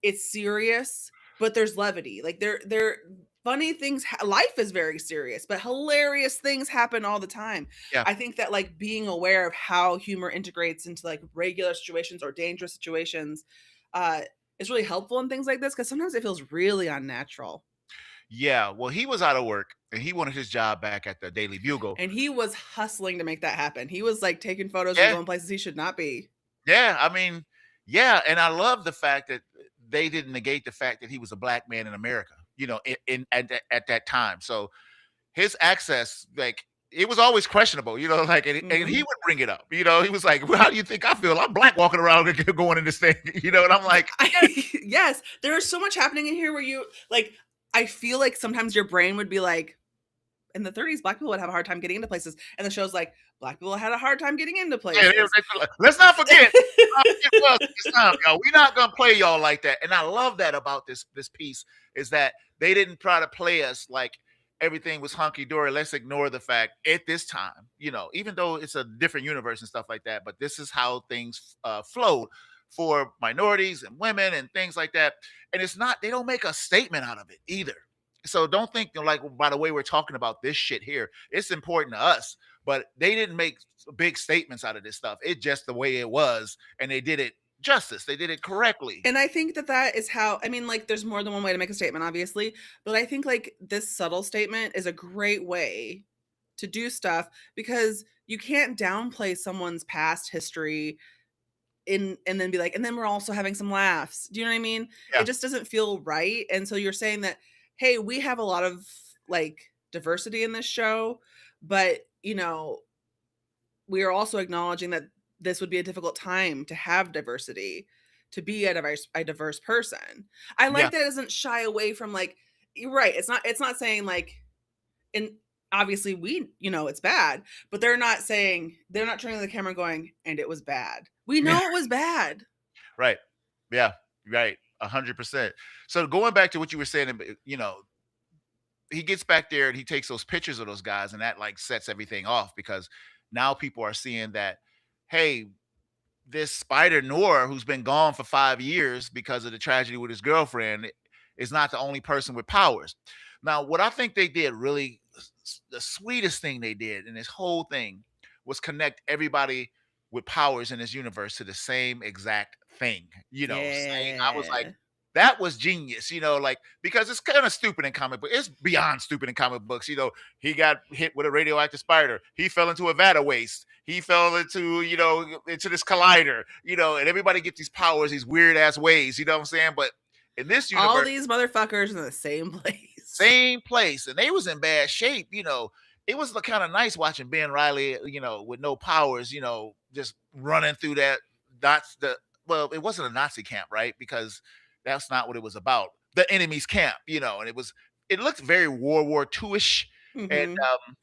it's serious, but there's levity. Like they're funny things life is very serious, but hilarious things happen all the time.
Yeah.
I think that like being aware of how humor integrates into like regular situations or dangerous situations uh is really helpful in things like this because sometimes it feels really unnatural.
Yeah. Well, he was out of work and he wanted his job back at the Daily Bugle.
And he was hustling to make that happen. He was like taking photos and
Yeah.
going places he should not be.
Yeah. I mean, yeah. And I love the fact that they didn't negate the fact that he was a black man in America, at that time. So his access, like, it was always questionable, like, and he
Mhm.
would bring it up. He was like, well, how do you think I feel? I'm black walking around going in this thing, and I'm like, yeah,
Yes, there is so much happening in here where you like I feel like sometimes your brain would be like, in the 30s, black people would have a hard time getting into places. And the show's like, black people had a hard time getting into
yeah,
places.
let's not forget how it was at this time, y'all. We're not gonna play y'all like that. And I love that about this piece is that they didn't try to play us like everything was hunky dory. Let's ignore the fact at this time, even though it's a different universe and stuff like that, but this is how things flowed for minorities and women and things like that. And it's not, they don't make a statement out of it either. So don't think like by the way we're talking about this shit here, it's important to us, but they didn't make big statements out of this stuff. It's just the way it was, and they did it justice. They did it correctly.
And I think that that is how, I mean, like, there's more than one way to make a statement, obviously. But I think, like, this subtle statement is a great way to do stuff because you can't downplay someone's past history in and then be like, and then we're also having some laughs. Do you know what I mean? It
Yeah,
just doesn't feel right. And so you're saying that, hey, we have a lot of like diversity in this show, but we are also acknowledging that this would be a difficult time to have diversity, to be a diverse person. I
yeah,
like that it doesn't shy away from like you're right. It's not saying like in obviously we it's bad, but they're not turning to the camera going, "And it was bad." We
Yeah,
know it was bad.
right. Yeah, right. 100%. So going back to what you were saying, he gets back there and he takes those pictures of those guys, and that like sets everything off because now people are seeing that, hey, this Spider-Noir who's been gone for 5 years because of the tragedy with his girlfriend is not the only person with powers. Now, what I think they did really the sweetest thing they did in this whole thing was connect everybody with powers in this universe to the same exact thing. Same I was like,
Yeah.
that was genius, like because it's kind of stupid in comic book. It's beyond stupid in comic books. He got hit with a radioactive spider. He fell into a vat of waste. He fell into this collider, and everybody gets these powers, these weird ass ways, you know what I'm saying? But in this
All
universe,
these motherfuckers in the same place.
same place, and they was in bad shape. It was kind of nice watching Ben Riley, with no powers, just running through that. That's the well, it wasn't a Nazi camp, right? Because that's not what it was about. The enemy's camp, and it looked very World War II-ish, and
Mhm.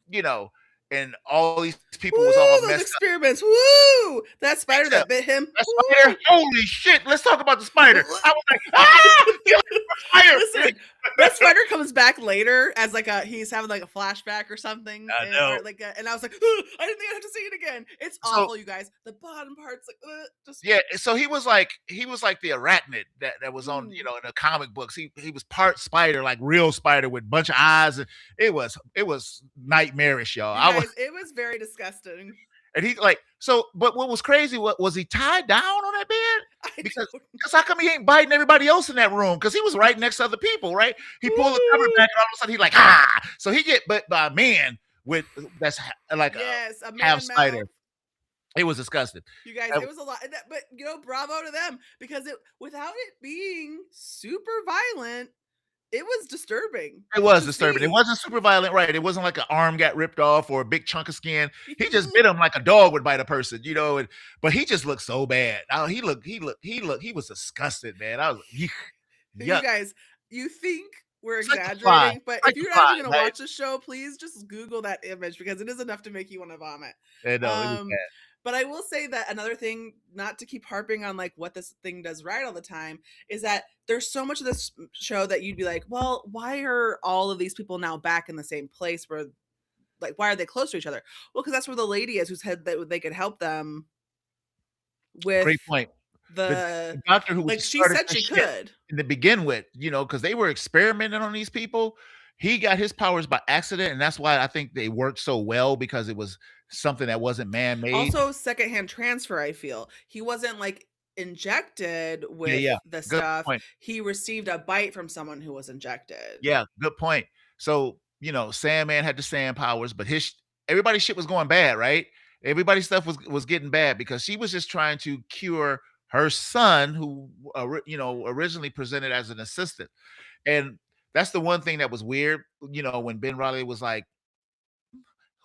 you know, and all these people was all
Woo, those
messed up.
experiments. Woo! That spider
Except
that bit him.
that spider,
Woo!
holy shit! Let's talk about the spider. I was like, ah, kill it,
Listen, that spider comes back later as like he's having like a flashback or something,
I know.
or like, and I was like, "Ugh, I didn't think I had to see it again. It's
So
awful, you guys. The bottom part's like, just
yeah, so he was like the arachnid that was on,
mm.
in the comic books. He was part spider, like real spider with a bunch of eyes, and it was nightmarish, y'all.
You guys. It was very disgusting.
And he like so, but what was crazy, what was he tied down on that bed?
I
Because
don't.
how come he ain't biting everybody else in that room? Because he was right next to other people, right? He pulled the cover
Woo!
back, and all of a sudden he's like, ah. So he get bit by a man with that's like a
Yes, a
half
man
spider.
mouth.
It was disgusting.
You guys,
Uh,
it was a lot, but bravo to them because it without it being super violent, it was disturbing
It was
to
disturbing. It
see.
wasn't super violent, right? It wasn't like an arm got ripped off or a big chunk of skin. He just bit him like a dog would bite a person, but he just looked so bad. Oh, he was disgusted, man. I was like,
You
yuck.
guys, you think we're
It's like a fly.
exaggerating, but
It's like
if
a
you're not
fly,
even gonna
right?
watch the show, please just Google that image because it is enough to make you want to vomit.
I know, it was
Um,
bad.
but I will say that another thing, not to keep harping on like what this thing does right all the time, is that there's so much of this show that you'd be like, well, why are all of these people now back in the same place where like why are they close to each other? Well, because that's where the lady is who said that they could help them with
Great point. The
the
doctor who was
like
the
she
started
said
that
she
shit
could.
to begin with, because they were experimenting on these people. He got his powers by accident, and that's why I think they worked so well because it was something that wasn't man-made.
Also, secondhand transfer, I feel. He wasn't, like, injected
Yeah,
with
yeah.
the
Good
stuff.
point.
He received a bite from someone who was injected.
Yeah, good point. So, Sandman had the sand powers, but everybody's shit was going bad, right? Everybody's stuff was getting bad because she was just trying to cure her son, who originally presented as an assistant. And that's the one thing that was weird, when Ben Riley was like,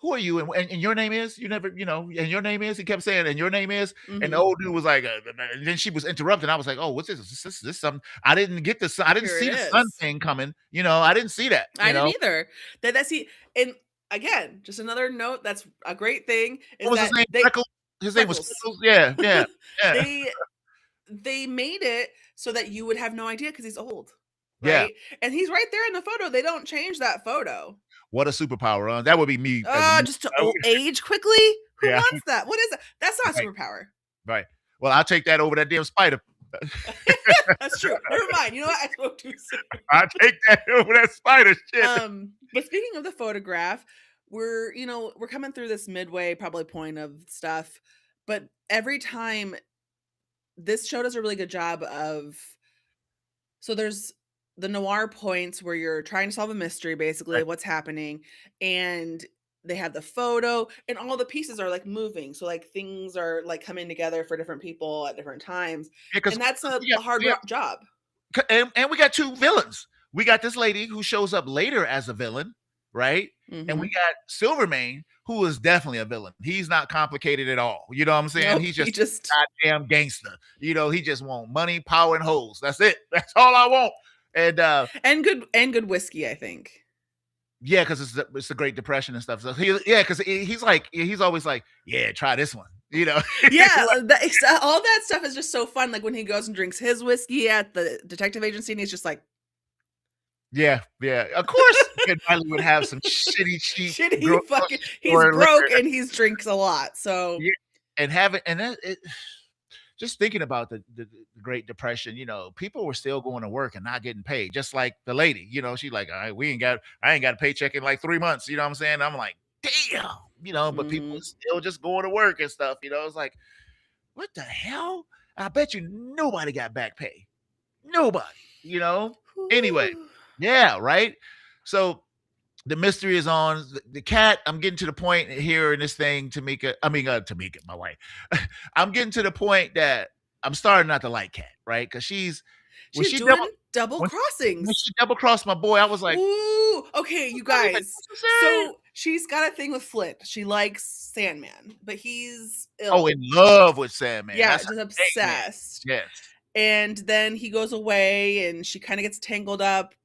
"Who are you? And your name is?" You never, "And your name is?" He kept saying, "And your name is?" And the
Mhm.
old dude was like, and then she was interrupted. I was like, "Oh, what's this? Is this something?" I didn't get the sun. I didn't
Here it
see the sun
is.
thing coming. I didn't see that.
I didn't either. That's he and again, just another note that's a great thing
What
is
was his
that
name?
they
Freckles? His name was
Freckles.
Freckles? Yeah, yeah, yeah,
They they made it so that you would have no idea because he's old,
yeah.
right? And he's right there in the photo. They don't change that photo.
What a superpower, that would be me as a movie.
Just to
I would
old age quickly? Who
yeah,
wants that? What is that? That's not a
right,
superpower.
right. Well, I'll take that over that damn spider.
That's true. Never mind. You know what? I spoke too soon.
I'll take that over that spider shit.
But speaking of the photograph, we're coming through this midway probably point of stuff, but every time this show does a really good job of so there's the noir points where you're trying to solve a mystery basically
Right.
of what's happening and they have the photo and all the pieces are like moving so like things are like coming together for different people at different times
Yeah,
and that's
we got
a hard
we got
job.
and we got 2 villains. We got this lady who shows up later as a villain, right? And we
Hmm.
got Silvermane, who is definitely a villain. He's not complicated at all. You know what I'm saying?
Nope,
He's
he
just
just
goddamn gangster. He just want money, power, and hoes. That's it. That's all I want. And
and good whiskey I think.
Yeah, because it's the Great Depression and stuff. So yeah, because he's like he's always like, yeah, try this one. You know,
Yeah, all that stuff is just so fun. Like when he goes and drinks his whiskey at the detective agency, and he's just like
yeah, yeah. Of course, Ed Miley would have some shitty, cheap
shitty fucking.
grocery
He's
store
broke
liquor.
and he's drinks a lot. So
Yeah, and have it, and then just thinking about the Great Depression, people were still going to work and not getting paid, just like the lady. She like, all right, I ain't got a paycheck in like 3 months. You know what I'm saying? I'm like, damn. But people
mhm.
are still just going to work and stuff. It's like, what the hell? I bet you nobody got back pay. Nobody. Anyway,
Whew.
yeah, right. So the mystery is on the cat. I'm getting to the point here in this thing, Tamika. I mean, Tamika, my wife. I'm getting to the point that I'm starting not to like cat, right? Because when
She's
she double
doing double
when when
crossings.
she double crossed my boy, I was like,
Ooh, okay,
was
you
that even
guys.
necessary?
So she's got a thing with Flint. She likes Sandman, but he's
Oh, in
ill.
love with Sandman.
Yeah,
That's
just
her date man.
obsessed.
Yes.
And then he goes away and she kind of gets tangled up,
That,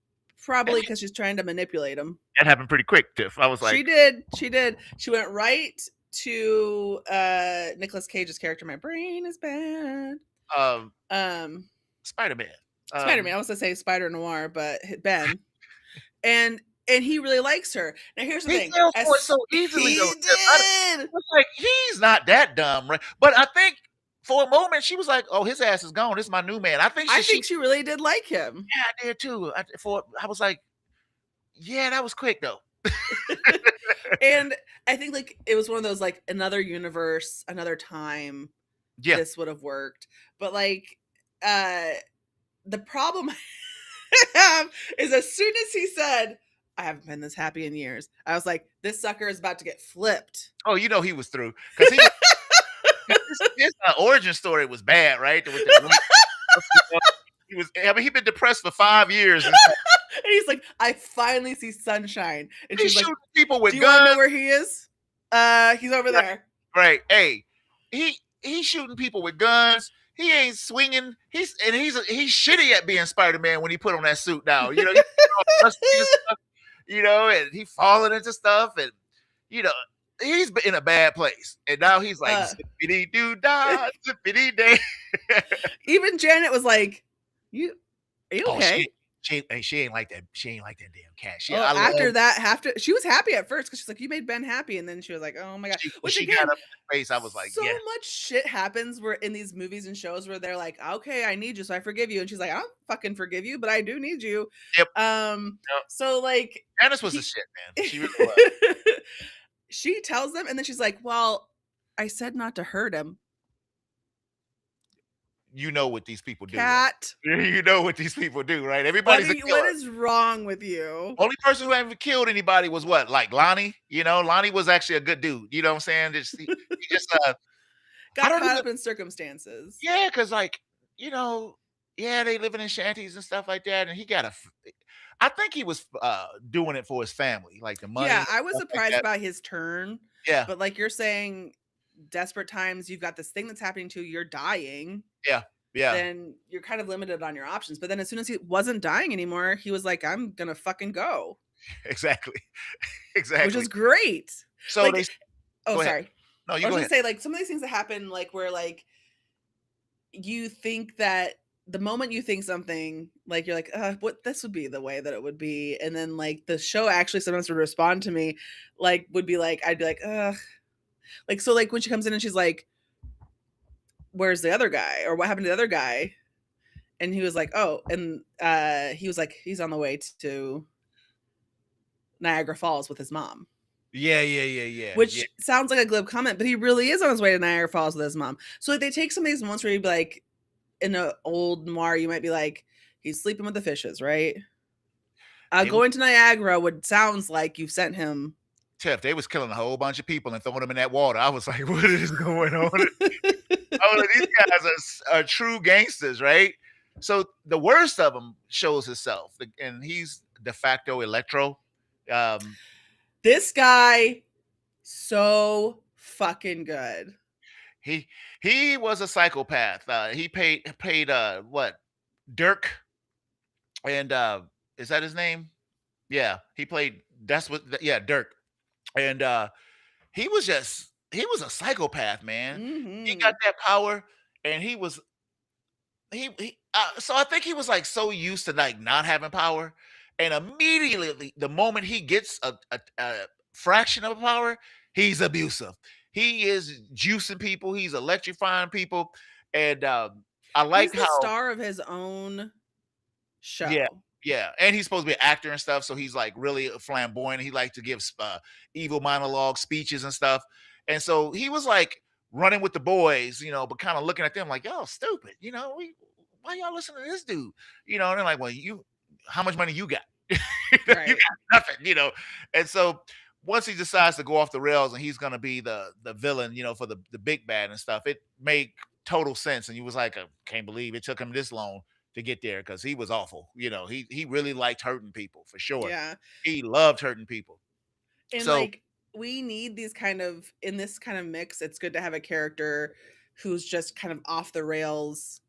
probably because she's trying to manipulate him.
that happened pretty quick, Tiff. I was
She
like,
did. She did. She went right to Nicolas Cage's character. My brain is bad.
um,
Um
Spider-Man.
Spider-Man. I was gonna say Spider-Noir, but Ben. And he really likes her. Now here's the
He
thing.
fell for it
As
so easily, though,
he
Tiff.
did.
It's like, he's not that dumb, right? But I think for a moment, she was like, "Oh, his ass is gone. This is my new man." I think
I
she
think she really did like him.
yeah, I did too. I was like, "Yeah, that was quick, though."
And I think like it was one of those like another universe, another time
Yeah.
this would have worked. But like uh the problem I have is as soon as he said, I haven't been this happy in years, I was like, this sucker is about to get flipped.
Oh, he was through because his origin story was bad, right? With the he was I mean, he'd been depressed for 5 years and stuff.
And he's like, I finally see sunshine. And
He's
she's like,
shooting people
do
with
you want to know
guns.
where he is? He's over
Right,
there.
right. Hey, he's shooting people with guns. He ain't swinging. He's shitty at being Spider-Man when he put on that suit now. He's all rusty and stuff, and he falling into stuff and you know, he's been in a bad place. And now he's like
uh
zippity doo dah, zippity day.
Even Janet was like, you are you
Oh,
okay?
she ain't like that. She ain't like that damn cat.
Oh,
I
after
love
that, after she was happy at first because she's like, "You made Ben happy," and then she was like, "Oh my god!"
she when
Which
she got
again,
up in his face, I was like,
so
yeah,
much shit happens where in these movies and shows where they're like, "Okay, I need you, so I forgive you," and she's like, "I don't fucking forgive you, but I do need you."
yep,
Um,
yep.
so like
Janice was the
he,
shit, man. She really was.
she tells them, and then she's like, "Well, I said not to hurt him,
You know what these people do, right?
cat.
You know what these people do, right? Everybody's a
What
killer.
is wrong with you?"
Only person who haven't killed anybody was what? Like Lonnie, Lonnie was actually a good dude. You know what I'm saying? He just I
Got
don't
caught
even
up in circumstances.
yeah, because like, you know, yeah, they living in shanties and stuff like that, and he got I think he was doing it for his family, like the money
Yeah,
and
I was
stuff like
surprised
that.
by his turn,
Yeah,
but like you're saying, desperate times, you've got this thing that's happening to you, you're dying,
yeah, yeah.
then you're kind of limited on your options. But then as soon as he wasn't dying anymore, he was like, I'm gonna fucking go,
Exactly.
which
Exactly.
is great.
So
Like, oh,
go ahead.
sorry.
No,
I
you
was
go
gonna
ahead.
say, like, some of these things that happen, like, where like you think that the moment you think something, like you're like, what this would be the way that it would be. And then like the show actually sometimes would respond to me, like, would be like, I'd be like, like, so like when she comes in and she's like, where's the other guy? Or what happened to the other guy? And he was like, oh, and he was like, he's on the way to Niagara Falls with his mom.
Yeah, yeah, yeah, yeah, yeah.
Which sounds like a glib comment, but he really is on his way to Niagara Falls with his mom. So like they take some of these moments where you'd be like, in an old noir, you might be like, he's sleeping with the fishes, right?
They was
Going to Niagara would sounds like you've sent him.
Tiff, they was killing a whole bunch of people and throwing them in that water. I was like, what is going on? I was like, these guys are true gangsters, right? So the worst of them shows himself, and he's de facto Electro. Um,
This guy, so fucking good.
he he was a psychopath. He paid what Dirk and is that his name? Yeah, he played That's what yeah, Dirk. And, he was a psychopath, man. He got
Mhm.
that power, and so I think he was, like, so used to, like, not having power, and immediately, the moment he gets a fraction of power, he's abusive. He is juicing people, he's electrifying people, and, I
He's
like
the
how
star of his own
yeah,
show.
yeah, and he's supposed to be an actor and stuff, so he's, like, really flamboyant. He liked to give evil monologue speeches and stuff, and so he was, like, running with the boys, but kinda looking at them like, "Y'all stupid, we why y'all listen to this dude?" And they're like, "Well, you how much money you got?" "You
Right.
got nothing," and so once he decides to go off the rails and he's gonna be the villain, for the big bad and stuff, it made total sense, and he was like, can't believe it took him this long to get there because he was awful. He really liked hurting people for sure.
Yeah.
He loved hurting people.
And,
So
like, we need these kind of in this kind of mix, it's good to have a character who's just kind of off the rails,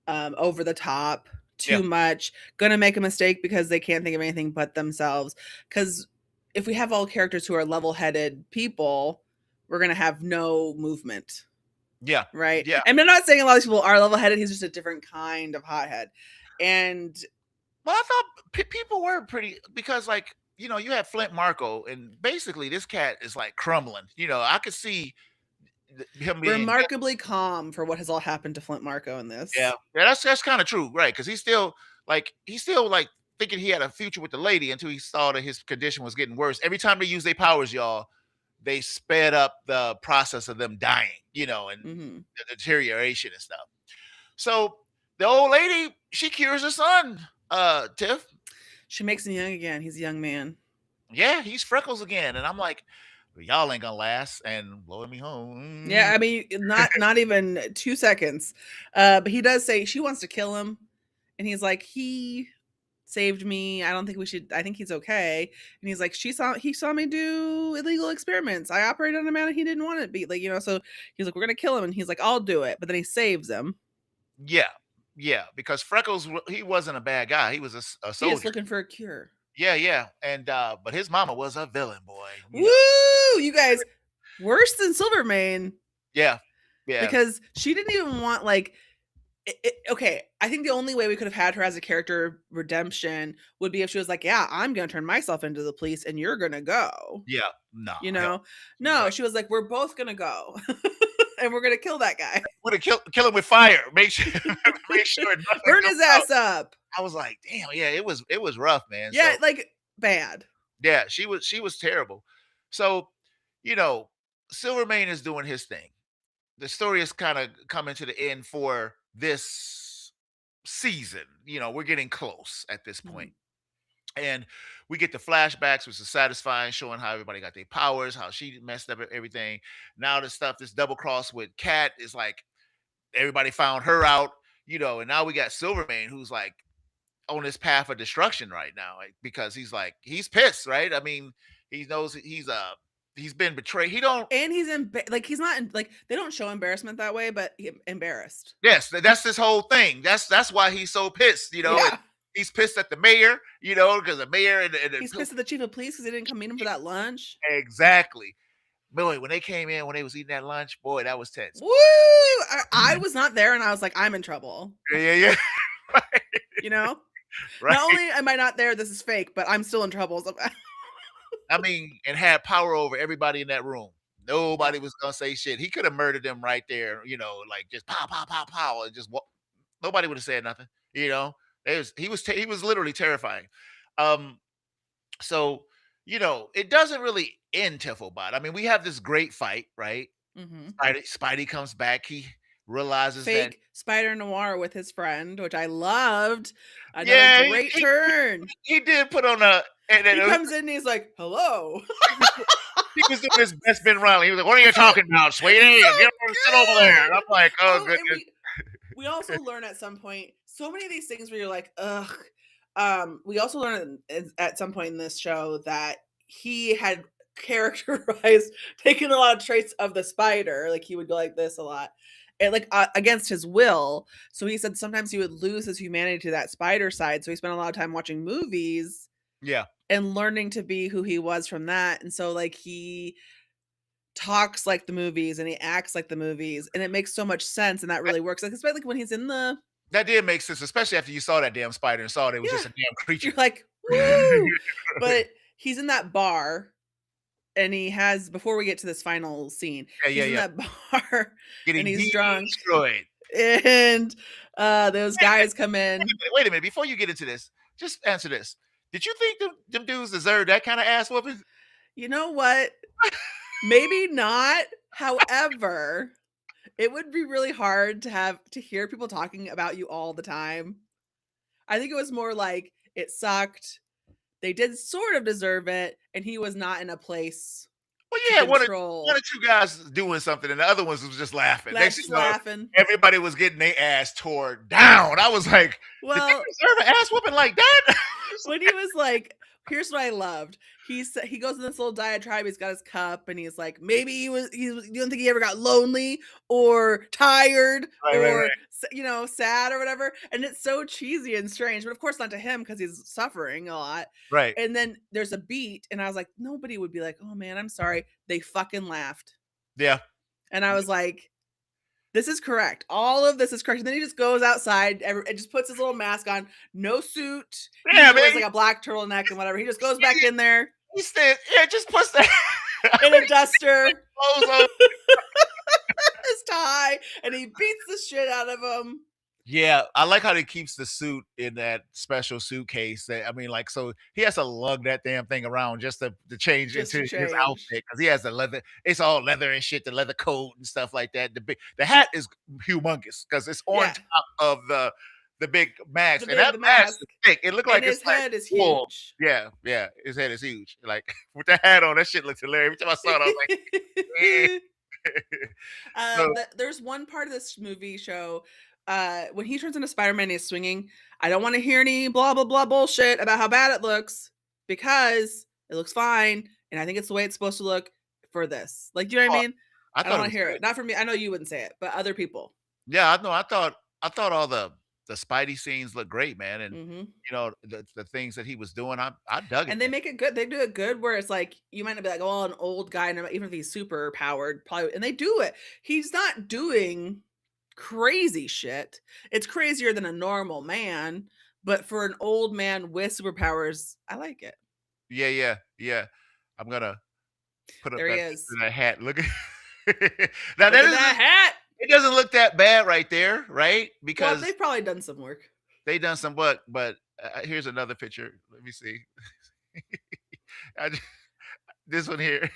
over the top,
yeah,
too much, gonna make a mistake because they can't think of anything but themselves. Because if we have all characters who are level-headed people, we're gonna have no movement,
yeah,
right?
yeah.
And I'm not saying a lot of people are level-headed, he's just a different kind of hothead. And
Well, I thought people were pretty because, like, you have Flint Marco, and basically this cat is like crumbling. I could see him being
remarkably calm for what has all happened to Flint Marko in
yeah,
this.
yeah. That's kind of true, right? Because he's still like thinking he had a future with the lady until he saw that his condition was getting worse. Every time they use their powers, y'all, they sped up the process of them dying, and
Mhm.
the deterioration and stuff. So the old lady, she cures her son, Tiff.
She makes him young again, he's a young man.
Yeah, he's freckles again. And I'm like, "Well, y'all ain't gonna last and blowing me
Yeah,
home."
I mean, not even 2 seconds. But he does say she wants to kill him, and he's like, "He saved me, I don't think we should I think he's okay." And he's like, he saw me do illegal experiments. I operated on a man he didn't want to be." Like, so he's like, "We're gonna kill him," and he's like, "I'll do it." But then he saves him.
Yeah, yeah, because Freckles, he wasn't a bad guy. He was a
He is
soldier.
looking for a cure.
Yeah, yeah. And but his mama was a villain, boy.
Woo! You guys, worse than Silvermane.
Yeah, yeah,
Because she didn't even want, like, okay, I think the only way we could have had her as a character redemption would be if she was like, "Yeah, I'm gonna turn myself into the police and you're gonna go."
yeah. No,
You
hell,
know?
she's
No,
like,
she was like, "We're both gonna go, and we're gonna kill that guy.
we're gonna kill him with fire. Make sure, make sure nothing
Burn
comes
his
out.
ass up."
I was like, damn, yeah, it was rough, man.
Yeah,
So
like, bad.
yeah, she was terrible. So, you know, Silvermane is doing his thing. The story is kind of coming to the end for this season. We're getting close at this point.
Mhm.
And we get the flashbacks, which is satisfying, showing how everybody got their powers, how she messed up everything. Now this double cross with Kat is like everybody found her out, and now we got Silvermane who's like on this path of destruction right now, like, because he's pissed, right? I mean, he knows he's been betrayed. He don't
And he's like, he's not like, they don't show embarrassment that way, but embarrassed.
Yes, that's his whole thing. That's why he's so pissed, and
Yeah.
he's pissed at the mayor, because the mayor
He's pissed at the chief of police because they didn't come meet him for that lunch.
exactly. Boy, when they came in, when they was eating that lunch, boy, that was tense,
Woo!
boy.
I was not there, and I was like, "I'm in trouble."
Yeah, yeah, yeah. Right,
You know?
right.
Not only am I not there, this is fake, but I'm still in trouble. So
I mean, and had power over everybody in that room.
yeah.
Nobody was gonna say shit. He could have murdered them right there, like just pow, pow, pow, pow, and just nobody would have said nothing. You know, he was literally terrifying. Um, so it doesn't really end Tifflebot. I mean, we have this great fight, right?
Mhm.
Spidey comes back. He realizes that
Fake Spider-Noir with his friend, which I loved. Another
yeah,
great turn.
he did put on a and then
He comes in and he's like, "Hello."
he was doing his best Ben Riley. He was like, "What are you
So
talking about, sweetie?
so
Get over, sit over there." And I'm
good.
like, "Oh
Oh, and
goodness,
we also learn at some point so many of these things where you're like, ugh. We also learn at some point in this show that he had characterized, taken a lot of traits of the spider. Like he would go like this a lot. And like against his will. So he said sometimes he would lose his humanity to that spider side. So he spent a lot of time watching movies
Yeah.
and learning to be who he was from that. And so like he talks like the movies and he acts like the movies and it makes so much sense and that
That
really works. Like especially like when he's in the
that did make sense, especially after you saw that damn spider and saw it was
yeah,
just a damn
you're
creature.
like, "Woo!" But he's in that bar and he has before we get to this final scene,
Yeah, yeah,
he's in
yeah.
that bar and
Getting
he's drunk
destroyed.
and those guys come in.
Wait a minute, before you get into this, just answer this. Did you think them dudes deserve that kinda ass whooping?
You know what? Maybe not. However, it would be really hard to have to hear people talking about you all the time. I think it was more like it sucked. They did sort of deserve it, and he was not in a place
Well,
to
you had one or
control.
2 guys doing something, and the other ones was just laughing. Next thing
Just
you know,
laughing.
everybody was getting their ass tore down. I was like, "Did they
Well,
deserve an ass whooping like that?"
when he was like, here's what I loved. He goes in this little diatribe. He's got his cup, and he's like, maybe you don't think he ever got lonely or tired
Right, right,
or
right,
sad or whatever. And it's so cheesy and strange, but of course not to him because he's suffering a lot.
right.
And then there's a beat, and I was like, nobody would be like, oh man, I'm sorry. They fucking laughed,
Yeah.
and I was like, this is correct. All of this is correct. And then he just goes outside and just puts his little mask on, no suit. He
Yeah,
usually
man,
wears like a black turtleneck and whatever. He just goes back in there
he said, "Yeah, just puts that
in a duster,
clothes on."
his tie, and he beats the shit out of him
Yeah, I like how he keeps the suit in that special suitcase that I mean, like, so he has to lug that damn thing around just to change
just
into
to
his
change.
outfit because he has the leather it's all leather and shit, the leather coat and stuff like that. The hat is humongous because it's on
Yeah,
top of the big mask, and that
the
mask is
mask.
thick. It looked
And
like it's
his
like
head is
wool.
huge.
Yeah, yeah, his head is huge. Like, with the hat on, that shit looks hilarious. Every time I saw it, I was like, "Eh." So
There's one part of this movie show, when he turns into Spider-Man and he's swinging, I don't wanna hear any blah, blah, blah bullshit about how bad it looks because it looks fine, and I think it's the way it's supposed to look for this. Like, do you know what I
oh,
mean?
I
I don't
thought it
wanna
was
hear
good.
it. Not for me. I know you wouldn't say it, but other people.
Yeah, I know. I thought all the Spidey scenes looked great, man, and
Mhm.
the things that he was doing, I dug it,
And they
man.
make it good. They do it good where it's like, you might not be like, "Oh, an old guy," no even if he's super powered, probably and they do it. He's not doing crazy shit. It's crazier than a normal man, but for an old man with superpowers, I like it.
Yeah, yeah, yeah. I'm gonna put up
There he
that picture
is.
of that hat. Look at now that
Look at
isn't
that hat.
it doesn't look that bad right there, right?
Well,
Because
they've probably done some work.
they done some work, but here's another picture. Let me see. I ju this one here.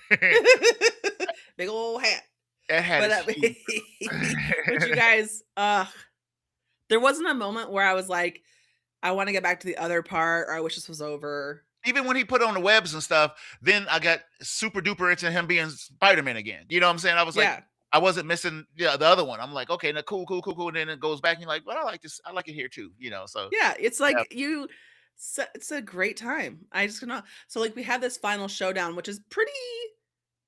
Big old hat.
That hat
But,
is huge.
but you guys, there wasn't a moment where I was like, "I wanna get back to the other part," or, "I wish this was over."
Even when he put on the webs and stuff, then I got super duper into him being Spider-Man again. You know what I'm saying? I was like,
Yeah.
I wasn't missing the other one. I'm like, okay, now cool, cool, cool, cool. And then it goes back and you're like, well, I like this. I like it here too. So
Yeah, it's
yeah,
like it's a great time. I just cannot so, like, we have this final showdown, which is pretty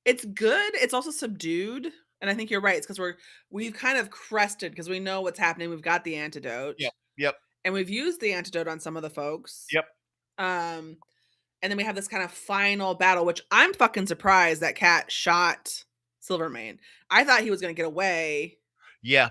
it's good, it's also subdued, and I think you're right, it's 'cause we've kind of crested because we know what's happening, we've got the antidote,
yep, yep,
and we've used the antidote on some of the folks,
yep.
um, and then we have this kind of final battle, which I'm fucking surprised that Cat shot Silvermane. I thought he was gonna get away
Yeah.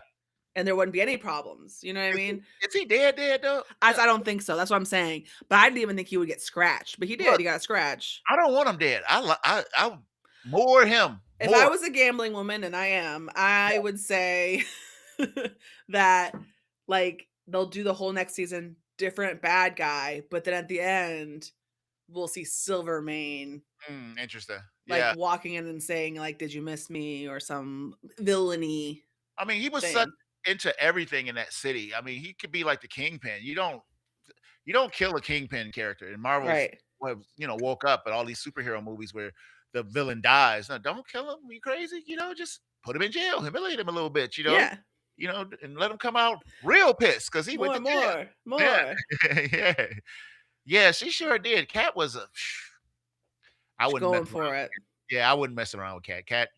and there wouldn't be any problems, you know what I
Is he,
mean?
is he dead, dead though?
I don't think so, that's what I'm saying, but I didn't even think he would get scratched, but he did,
Look,
he got a scratch.
I don't want him dead. I more him.
If I
More.
was a gambling woman, and I am, I would say that, like, they'll do the whole next season different bad guy, but then at the end, we'll see Silvermane,
Interesting.
like,
Yeah.
walking in and saying, like, "Did you miss me?" or some villainy
I mean, he was such
thing.
into everything in that city. I mean, he could be like the kingpin. You don't kill a kingpin character. And Marvel's
Right.
woke up at all these superhero movies where the villain dies. No, don't kill him. You crazy? Just put him in jail, humiliate him a little bit.
Yeah.
And let him come out real pissed because he went
More,
to jail.
more, more.
Yeah, yeah, yeah. She sure did. Cat was a. I
She's
wouldn't mess
going
around.
for it.
Yeah, I wouldn't mess around with Cat. Cat,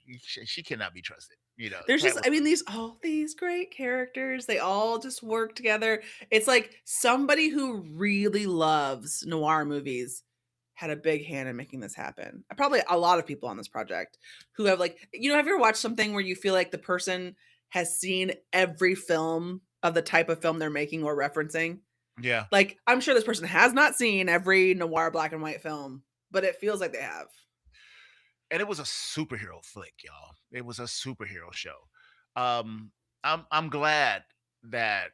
she cannot be trusted.
There's
Cat
just
was.
I mean, these all these great characters, they all just work together. It's like somebody who really loves noir movies had a big hand in making this happen. Probably a lot of people on this project who have like, have you ever watched something where you feel like the person has seen every film of the type of film they're making or referencing?
Yeah.
Like, I'm sure this person has not seen every noir black and white film, but it feels like they have.
And it was a superhero flick, y'all. It was a superhero show. Um, I'm glad that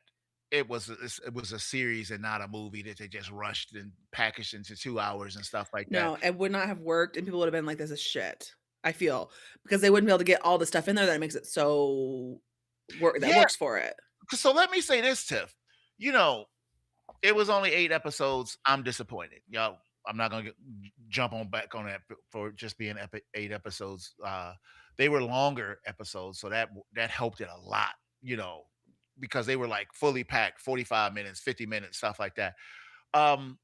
it was a series and not a movie that they just rushed and packaged into 2 hours and stuff like that.
No, it would not have worked, and people would have been like, "This is shit." I feel because they wouldn't be able to get all the stuff in there that makes it so that
Yeah,
works for it.
so let me say this, Tiff. You know, it was only 8 episodes. I'm disappointed. Y'all, I'm not gonna jump on back on that for just being 8 episodes. They were longer episodes, so that helped it a lot, because they were like fully packed, 45 minutes, 50 minutes, stuff like that. Um,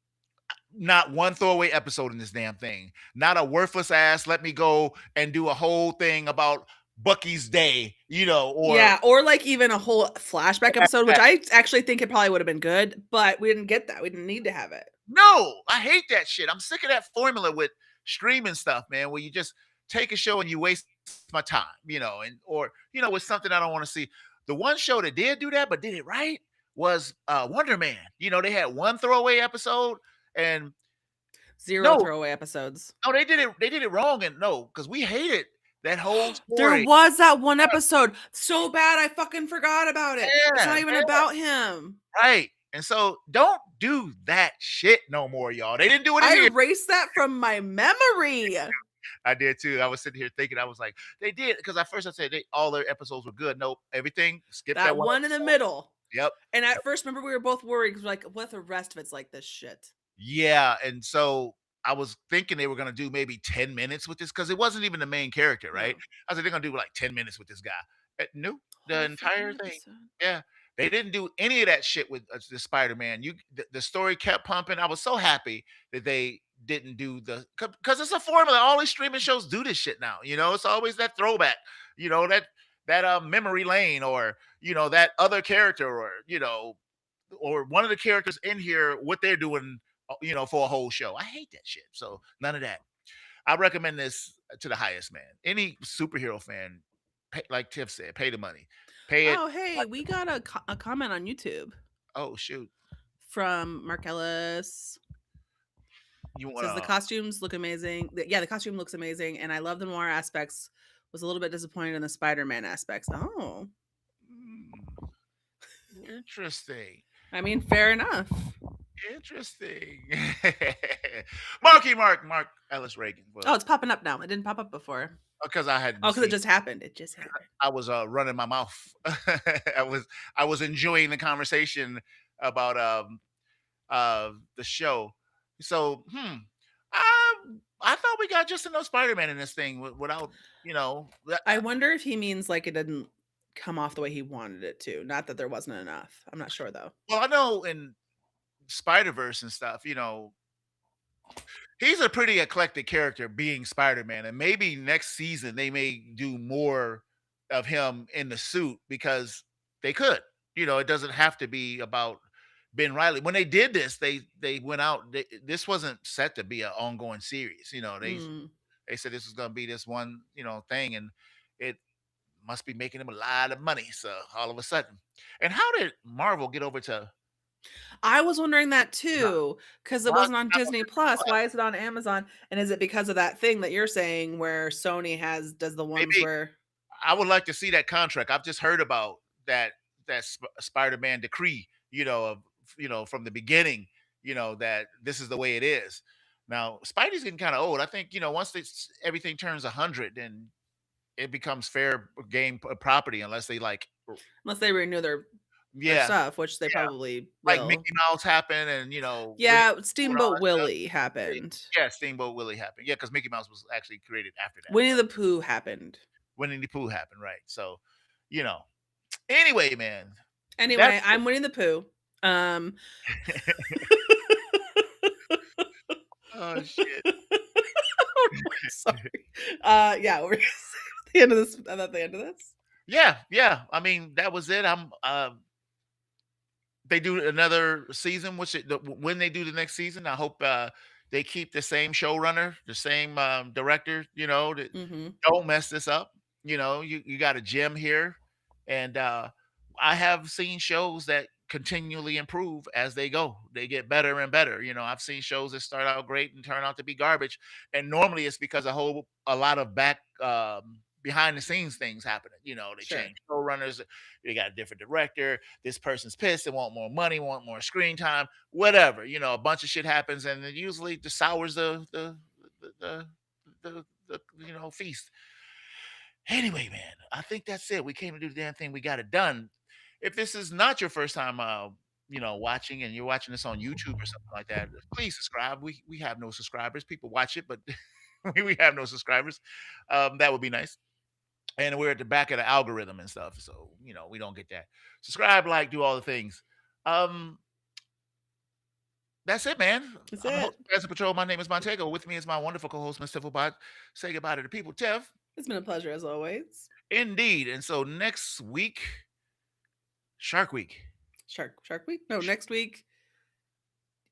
Not one throwaway episode in this damn thing. Not a worthless ass, let me go and do a whole thing about Bucky's day, or
Yeah, or, like, even a whole flashback episode, which I actually think it probably would have been good, but we didn't get that. We didn't need to have it.
no, I hate that shit. I'm sick of that formula with streaming stuff, man, where you just take a show and you waste my time, and or with something I don't want to see. The one show that did do that but did it right was Wonder Man. They had one throwaway episode and
0
no,
throwaway episodes.
no, they did it wrong and no, because we hated that whole
There
story.
was that one episode, so bad I fucking forgot about it. It's
Yeah,
not even
yeah,
about him.
right. And so don't do that shit no more, y'all. They didn't do it in
I
here.
erased that from my memory.
I did too. I was sitting here thinking, I was like, they did because at first I said all their episodes were good. Nope, everything. Skip that
That
one
one in the
episode.
middle.
Yep.
And at first, remember, we were both worried because we're like, what if the rest of it's like this shit?
Yeah, and so I was thinking they were gonna do maybe 10 minutes with this because it wasn't even the main character, right?
No.
I said they're gonna do like 10 minutes with this guy. Nope, the
Whole
entire
freaking
thing.
episode.
Yeah, they didn't do any of that shit with the Spider-Man. The story kept pumping. I was so happy that they didn't do because it's a formula. All these streaming shows do this shit now. It's always that throwback. That memory lane or that other character or one of the characters in here what they're doing for a whole show. I hate that shit. So none of that. I recommend this to the highest man. Any superhero fan, like Tiff said, pay the money, pay it.
Oh, hey, we got a comment on YouTube
Oh shoot,
from Mark Ellis.
you want
Says the
to?
costumes look amazing. Yeah, the costume looks amazing, and I love the noir aspects. Was a little bit disappointed in the Spider-Man aspects. Oh,
Interesting,
I mean, fair enough.
interesting. Mark Ellis Reagan.
Oh,
Well,
it's popping up now. It didn't pop up before.
because I
Oh,
hadn't
because it
seen.
just happened. It just happened.
I was running my mouth. I was I was enjoying the conversation about the show. So, I I thought we got just enough Spider-Man in this thing without,
I wonder if he means like it didn't come off the way he wanted it to. Not that there wasn't enough. I'm not sure though.
well, I know in Spider-Verse and stuff, he's a pretty eclectic character being Spider-Man, and maybe next season they may do more of him in the suit because they could. It doesn't have to be about Ben Riley. When they did this, they went out. This wasn't set to be an ongoing series.
Mm.
They said this was going to be this one thing, and it must be making them a lot of money. So all of a sudden, and how did Marvel get over to?
I was wondering that
Not,
too because it
why is
wasn't
it
on
not on
Disney
Disney
Plus.
Plus?
Why is it on Amazon? And is it because of that thing that you're saying where Sony does the ones
Maybe
where
I would like to see that contract. I've just heard about that Spider-Man decree, from the beginning, that this is the way it is. Now, Spidey's getting kind of old. I think, once everything turns 100, then it becomes fair game property unless they like,
unless they renew their
yeah,
stuff, which they
yeah,
probably
like
will.
Mickey Mouse happened and, Winnie
Yeah,
the Pooh and all
Steamboat
that stuff.
Willie happened.
Yeah, Steamboat Willie happened. Yeah, because Mickey Mouse was actually created after that.
Winnie
But
the Pooh happened.
Winnie the Pooh happened, right? So, you know, anyway, man, that's
Anyway, I'm Winnie the Pooh. Um
oh shit.
Sorry. Yeah, we're at the end of this. At the end of this.
Yeah, yeah. I mean, that was it. They do another season, when they do the next season. I hope They keep the same showrunner, the same, director, that
Mhm.
don't mess this up. You got a gem here, and I have seen shows that continually improve as they go. They get better and better. I've seen shows that start out great and turn out to be garbage, and normally it's because a lot of back behind the scenes things happening. They
Sure.
change showrunners, they got a different director. This person's pissed. They want more money, want more screen time, whatever. A bunch of shit happens, and it usually just sours the feast. Anyway, man, I think that's it. We came to do the damn thing. We got it done. If this is not your first time, watching, and you're watching this on YouTube or something like that, please subscribe. We have no subscribers. People watch it, but we have no subscribers. That would be nice. And we're at the back of the algorithm and stuff, so we don't get that. Subscribe, like, do all the things. Um, that's it, man.
That's
I'm the host
it.
of Passive Patrol. My name is Montego. With me is my wonderful co-host, Miss Tifflebot. Say goodbye to the people, Tiff.
It's been a pleasure as always.
Indeed. And so next week, Shark Week.
Shark Week? No, next week,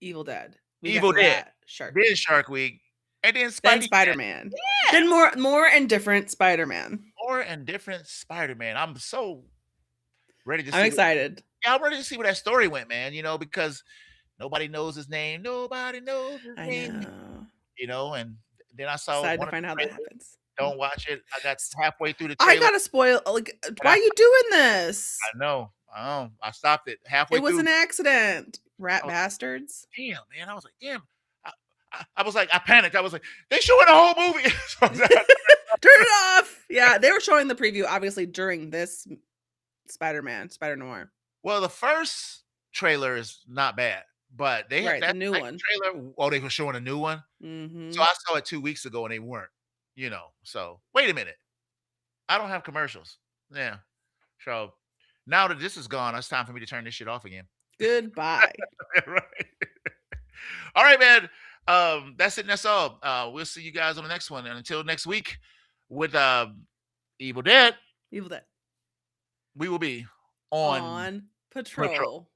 Evil Dead. Week
Evil
after
Dead.
that, Shark
Then
Week.
Shark Week. And then
Then
Spidey Man.
Spider-Man.
Yeah.
Then more and different Spider-Man.
More and different Spider-Man. I'm so ready to
I'm
see
excited.
I'm ready to see where that story went, man, because nobody knows his name. Nobody knows his
I
name.
know.
And then I saw
Excited to
one of
find out
the
how that
trailers.
happens.
Don't watch it. I got
S
halfway through the
I
trailer,
gotta spoil like,
and
why are you doing this?
I know. I stopped it halfway
It was
through.
an accident,
I
rat
was
bastards.
damn, man. I was like, damn. I was like, I panicked. I was like, they showing the whole movie. So
Turn it off. Yeah, they were showing the preview obviously during this Spider-Man, Spider-Noir.
well, the first trailer is not bad, but they had
Right, the
that
new
second
one.
trailer. Oh, they were showing a new one. So
Mhm.
I saw it 2 weeks ago and they weren't. So wait a minute. I don't have commercials. Yeah. So now that this is gone, it's time for me to turn this shit off again.
Goodbye.
Right. All right, man. That's it. And that's all. We'll see you guys on the next one. And until next week with Evil Dead,
Evil Dead.
we will be on
On
patrol.
patrol.